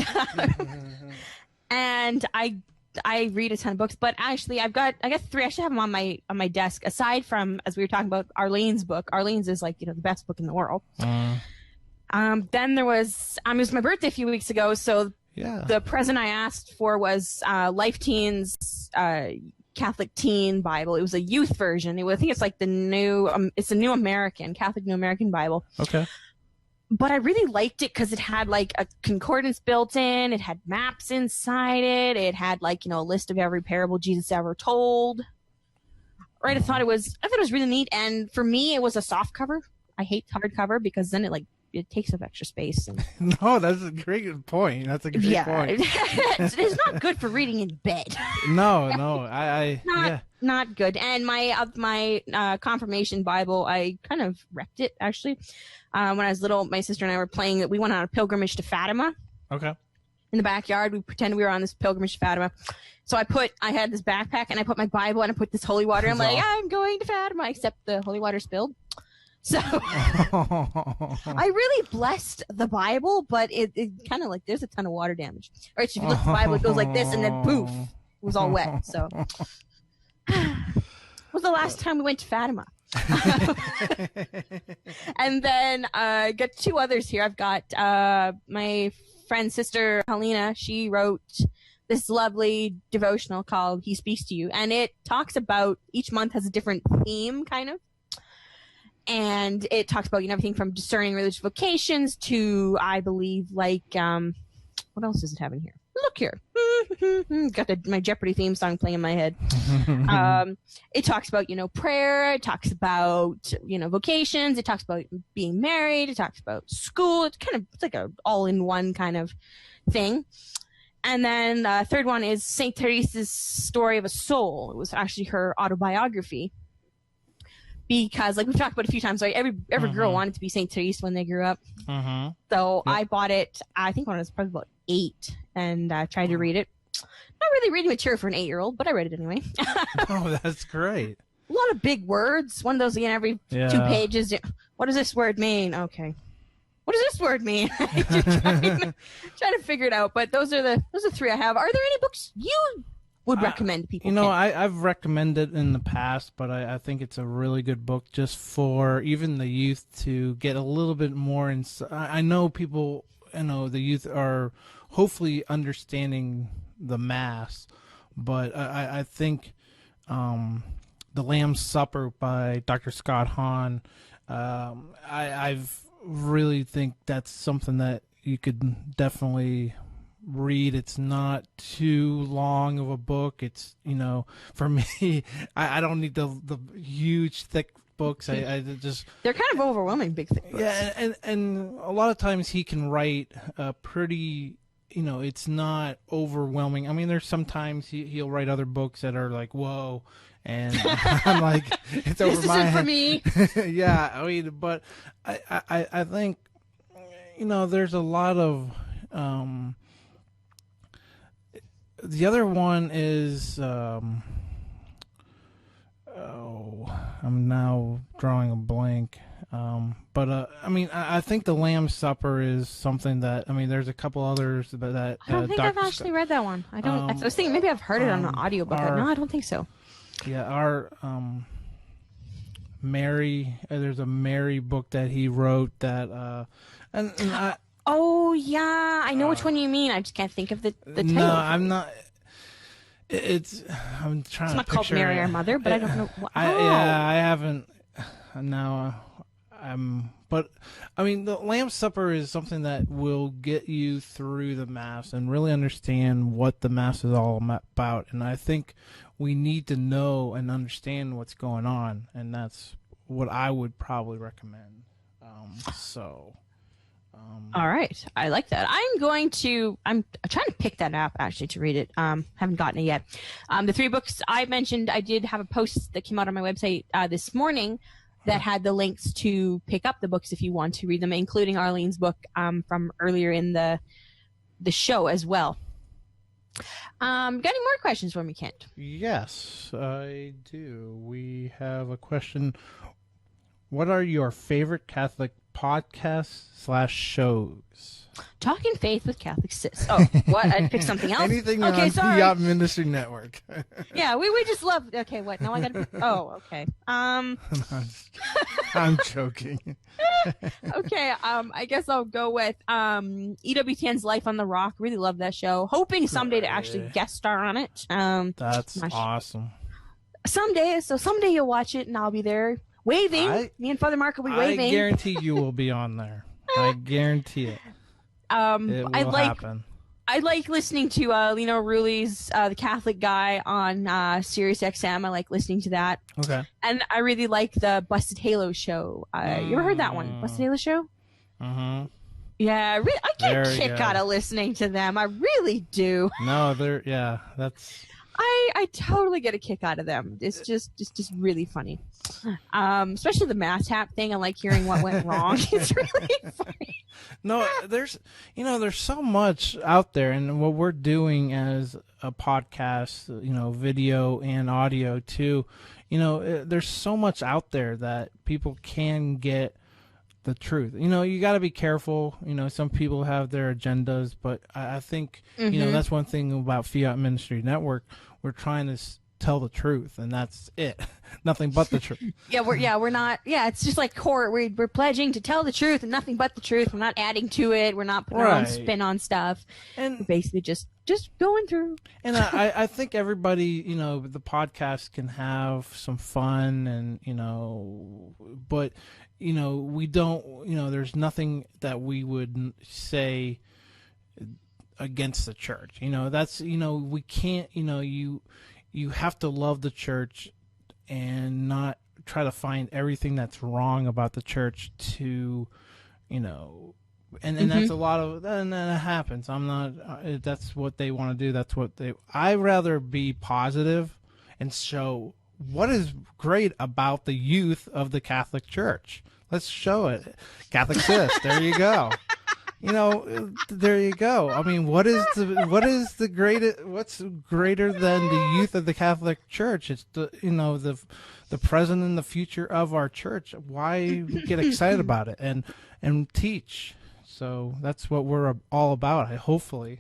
And I read a ton of books, but actually I got 3. I should have them on my desk, aside from, as we were talking about, Arleen's book. Arleen's is the best book in the world. Then there was it was my birthday a few weeks ago, so the present I asked for was Life Teen's Catholic Teen Bible. It was a youth version. I think it's like the new it's a New American, Catholic New American Bible. Okay. But I really liked it because it had a concordance built in. It had maps inside it. It had a list of every parable Jesus ever told. Right. I thought it was really neat. And for me, it was a soft cover. I hate hardcover because then it takes up extra space. No, that's a great point. That's a great point. It's not good for reading in bed. No, not good. And my confirmation Bible, I kind of wrecked it actually. When I was little, my sister and I were playing that. We went on a pilgrimage to Fatima. Okay. In the backyard, we pretended we were on this pilgrimage to Fatima. So I had this backpack and I put my Bible and I put this holy water. I'm like, I'm going to Fatima, except the holy water spilled. So I really blessed the Bible, but it kind of there's a ton of water damage. All right, so if you look at the Bible, it goes like this and then poof, it was all wet. So when was the last time we went to Fatima? And then got two others here. I've got my friend's sister, Helena. She wrote this lovely devotional called He Speaks to You. And it talks about, each month has a different theme, kind of. And it talks about, everything from discerning religious vocations to, I believe, like, what else does it have in here? Look here. Got my Jeopardy theme song playing in my head. It talks about, prayer. It talks about, vocations. It talks about being married. It talks about school. It's like a all-in-one kind of thing. And then third one is St. Teresa's Story of a Soul. It was actually her autobiography. Because, like we've talked about a few times, right? Every girl wanted to be St. Teresa when they grew up. So I bought it, I think when I was probably about 8, and tried to read it. Not really reading material for an 8-year-old, but I read it anyway. Oh, that's great. A lot of big words. One of those, again, every 2 pages. What does this word mean? Okay. What does this word mean? trying to figure it out. But those are 3 I have. Are there any books you would recommend people? I've recommended in the past, but I think it's a really good book just for even the youth to get a little bit more. I know people, the youth are hopefully understanding the Mass, but I think The Lamb's Supper by Dr. Scott Hahn, I've really think that's something that you could definitely read. It's not too long of a book. It's, for me, I don't need the huge thick books. I just, they're kind of overwhelming big thick books. Yeah, and a lot of times he can write pretty, it's not overwhelming. I mean, there's sometimes he'll write other books that are like, whoa, and I'm like, it's over my head. This is for me. Yeah, I mean, but I think, there's a lot of the other one is I'm now drawing a blank. But I mean, I think The Lamb's Supper is something that, there's a couple others that I don't think I've actually read that one. I don't. I was thinking maybe I've heard it on an audiobook, but no, I don't think so. Yeah, our Mary. There's a Mary book that he wrote that, and I. Oh yeah, I know which one you mean. I just can't think of the title. No, I'm not. I'm trying it's to not picture called Mary Our Mother, but I don't know. I haven't. Now, but I mean, the Lamb's Supper is something that will get you through the Mass and really understand what the Mass is all about. And I think we need to know and understand what's going on, and that's what I would probably recommend. All right, I like that. I'm trying to pick that up actually to read it. Haven't gotten it yet. The 3 books I mentioned, I did have a post that came out on my website this morning that had the links to pick up the books if you want to read them, including Arleen's book from earlier in the show as well. Got any more questions for me, Kent? Yes, I do. We have a question. What are your favorite Catholic podcasts/shows? Talking Faith with Catholic Sis. Oh, what? I'd pick something else? Anything okay, on sorry. Fiat Ministry Network. Yeah, we just love... Okay, what? Now I gotta... Oh, okay. I'm joking. Okay, I guess I'll go with EWTN's Life on the Rock. Really love that show. Hoping someday to actually guest star on it. That's awesome. Someday you'll watch it and I'll be there waving. Me and Father Mark will be waving. I guarantee you will be on there. I guarantee it. It will happen. I like listening to Lino Ruli's The Catholic Guy on Sirius XM. I like listening to that. Okay. And I really like the Busted Halo show. You ever heard that one? Busted Halo show? Mm-hmm. Yeah, I get a kick out of listening to them. I really do. No, that's... I totally get a kick out of them. It's just really funny. Especially the Mass Tap thing. I like hearing what went wrong. It's really funny. No, there's so much out there, and what we're doing as a podcast, video and audio too, there's so much out there that people can get the truth. You got to be careful. Some people have their agendas, but I think, that's one thing about Fiat Ministry Network. We're trying to tell the truth, and that's it. Nothing but the truth. we're not. Yeah, it's just like court. We're pledging to tell the truth and nothing but the truth. We're not adding to it. We're not putting our own spin on stuff. And we're basically just going through. And I think everybody, the podcast can have some fun, and but we don't. There's nothing that we would say against the church. That's we can't. You have to love the church and not try to find everything that's wrong about the church to, and that's a lot of, and that happens. I'm not, that's what they want to do. I'd rather be positive and show what is great about the youth of the Catholic Church. Let's show it. Catholic Sis, there you go. There you go. I mean, what's greater than the youth of the Catholic Church? It's the present and the future of our church. Why get excited about it and teach? So that's what we're all about. Hopefully.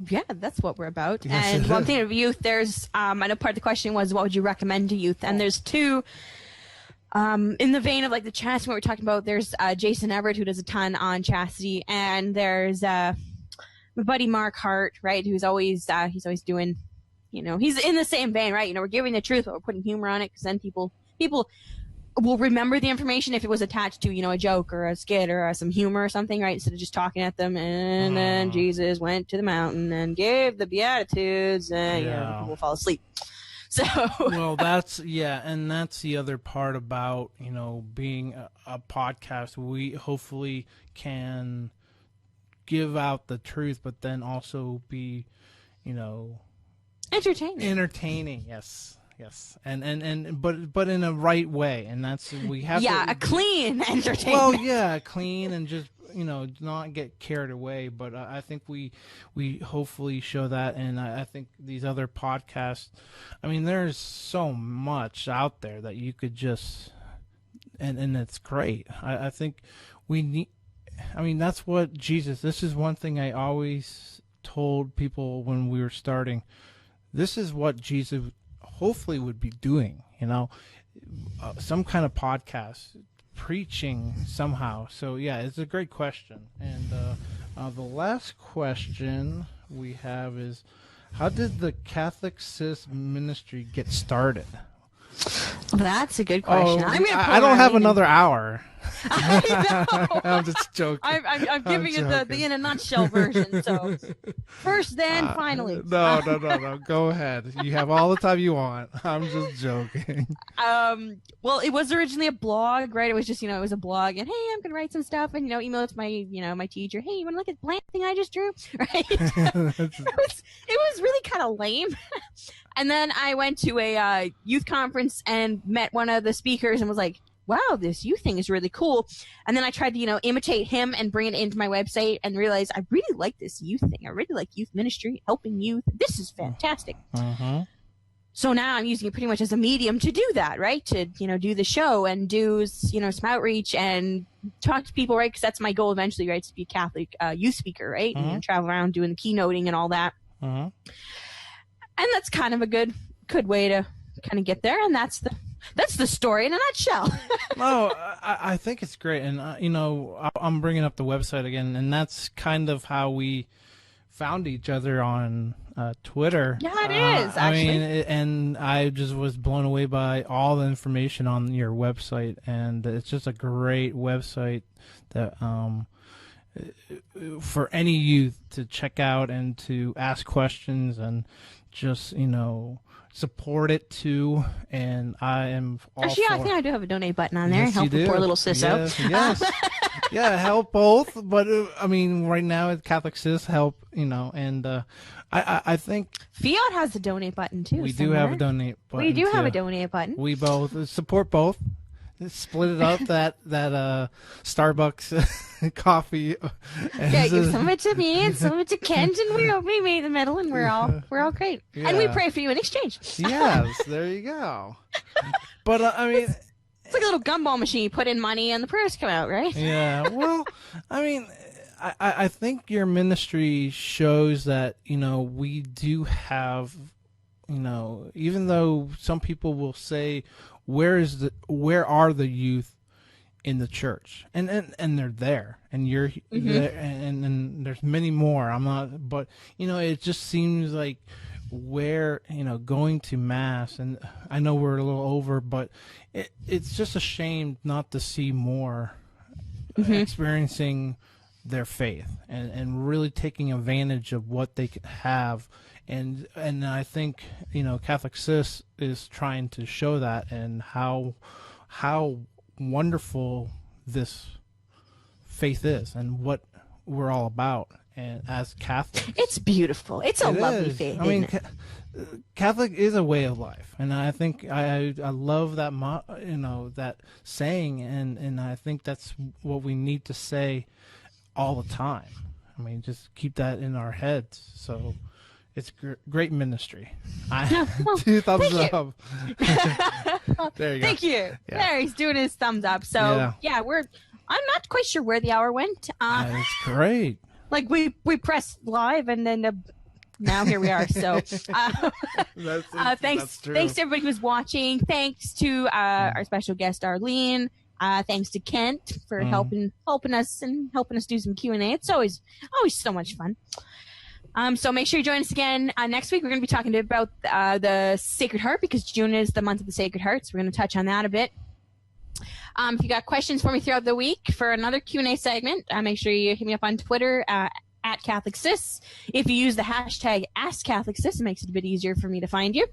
Yeah, that's what we're about. Yes, and one thing of youth, there's I know part of the question was, what would you recommend to youth? And there's two. In the vein of like the chastity, what we're talking about, there's Jason Everett, who does a ton on chastity, and there's my buddy Mark Hart, right, who's always he's always doing, he's in the same vein, right? We're giving the truth, but we're putting humor on it, because then people will remember the information if it was attached to a joke or a skit or some humor or something, right? Instead of just talking at them. And then Jesus went to the mountain and gave the Beatitudes, and people fall asleep. So well, that's the other part about being a podcast. We hopefully can give out the truth, but then also be entertaining. Yes, but in a right way, and that's we have a clean entertainment. Well, clean and just not get carried away. But I think we hopefully show that, and I think these other podcasts. I mean, there's so much out there that you could just, and it's great. I think we need. I mean, that's what Jesus. This is one thing I always told people when we were starting. This is what Jesus hopefully would be doing. Some kind of podcast. Preaching somehow. So it's a great question. And the last question we have is, how did the Catholic Sis ministry get started? Well, that's a good question. I don't have another hour. I know. I'm just joking. I'm giving you the in a nutshell version. So first, then finally. No. Go ahead. You have all the time you want. I'm just joking. Well, it was originally a blog, right? It was just, it was a blog, and hey, I'm gonna write some stuff, and email it to my, my teacher. Hey, you want to look at the blank thing I just drew? Right? it was really kind of lame. And then I went to a youth conference and met one of the speakers and was like, wow, this youth thing is really cool. And then I tried to, imitate him and bring it into my website and realized I really like this youth thing. I really like youth ministry, helping youth. This is fantastic. Uh-huh. So now I'm using it pretty much as a medium to do that, right? To, do the show and do, some outreach and talk to people, right? Because that's my goal eventually, right? To be a Catholic youth speaker, right? Uh-huh. And travel around doing the keynoting and all that. Uh-huh. And that's kind of a good way to kind of get there. And that's the story in a nutshell. No, I think it's great. And, I'm bringing up the website again, and that's kind of how we found each other on Twitter. Yeah, it is, actually. I mean, and I just was blown away by all the information on your website, and it's just a great website that for any youth to check out and to ask questions and just, support it too. And I am all actually, for... I think I do have a donate button on there. Yes, Help the poor little sis out. Yes. Yeah, help both. But I mean, right now at Catholic Sis, help, and I think Fiat has a donate button too. We do have a donate button. We do have a too. donate button. We both support both. Split it up, that Starbucks coffee. Yeah, give some of it to me and some of it to Kent, and we meet in the middle, and we're all great. Yeah. And we pray for you in exchange. Yes, there you go. But I mean, it's like a little gumball machine. You put in money, and the prayers come out, right? Yeah. Well, I mean, I think your ministry shows that we do have even though some people will say, where are the youth in the church? And they're there, and you're there, and there's many more. But it just seems like where, going to mass, and I know we're a little over, but it's just a shame not to see more experiencing their faith and really taking advantage of what they have. And I think, Catholic Sis is trying to show that, and how wonderful this faith is and what we're all about. And as Catholics, it's beautiful. It's a lovely faith. I mean, Catholic is a way of life, and I think I love that that saying, and I think that's what we need to say all the time. I mean, just keep that in our heads. So it's great ministry. Two thumbs up. There you go. Thank you. Yeah. There, he's doing his thumbs up. So yeah, I'm not quite sure where the hour went. It's great. Like we pressed live, and then now here we are. So thanks to everybody who's watching. Thanks to our special guest Arleen. Thanks to Kent for helping us and helping us do some Q&A. It's always so much fun. So make sure you join us again next week. We're going to be talking about the Sacred Heart, because June is the month of the Sacred Heart. So we're going to touch on that a bit. If you got questions for me throughout the week for another Q&A segment, make sure you hit me up on Twitter at CatholicSis. If you use the hashtag AskCatholicSis, it makes it a bit easier for me to find you.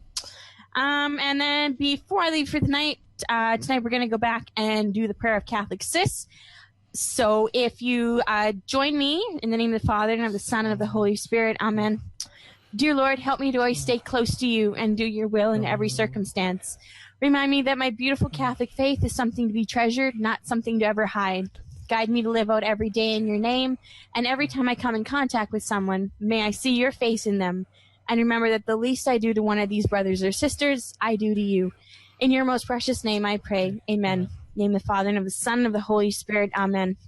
And then before I leave for tonight we're going to go back and do the prayer of Catholic Sis. So if you join me in the name of the Father, and of the Son, and of the Holy Spirit, amen. Dear Lord, help me to always stay close to you and do your will in every circumstance. Remind me that my beautiful Catholic faith is something to be treasured, not something to ever hide. Guide me to live out every day in your name, and every time I come in contact with someone, may I see your face in them, and remember that the least I do to one of these brothers or sisters, I do to you. In your most precious name I pray, amen. In the name of the Father, and of the Son, and of the Holy Spirit, amen.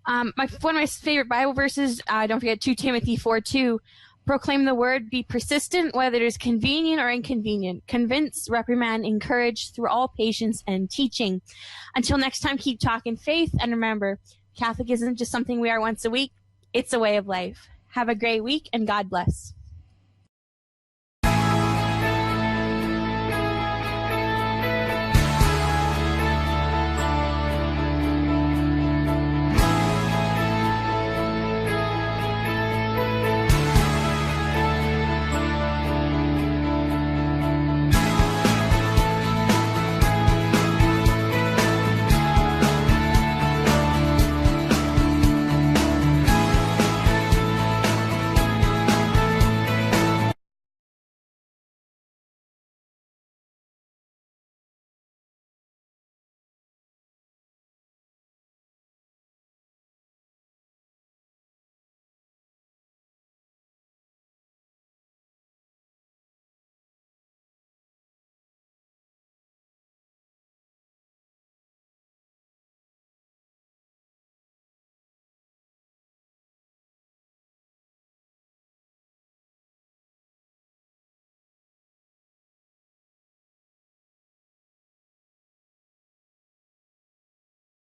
One of my favorite Bible verses, don't forget 2 Timothy 4:2. Proclaim the word, be persistent, whether it is convenient or inconvenient. Convince, reprimand, encourage through all patience and teaching. Until next time, keep talking faith, and remember, Catholic isn't just something we are once a week, it's a way of life. Have a great week, and God bless.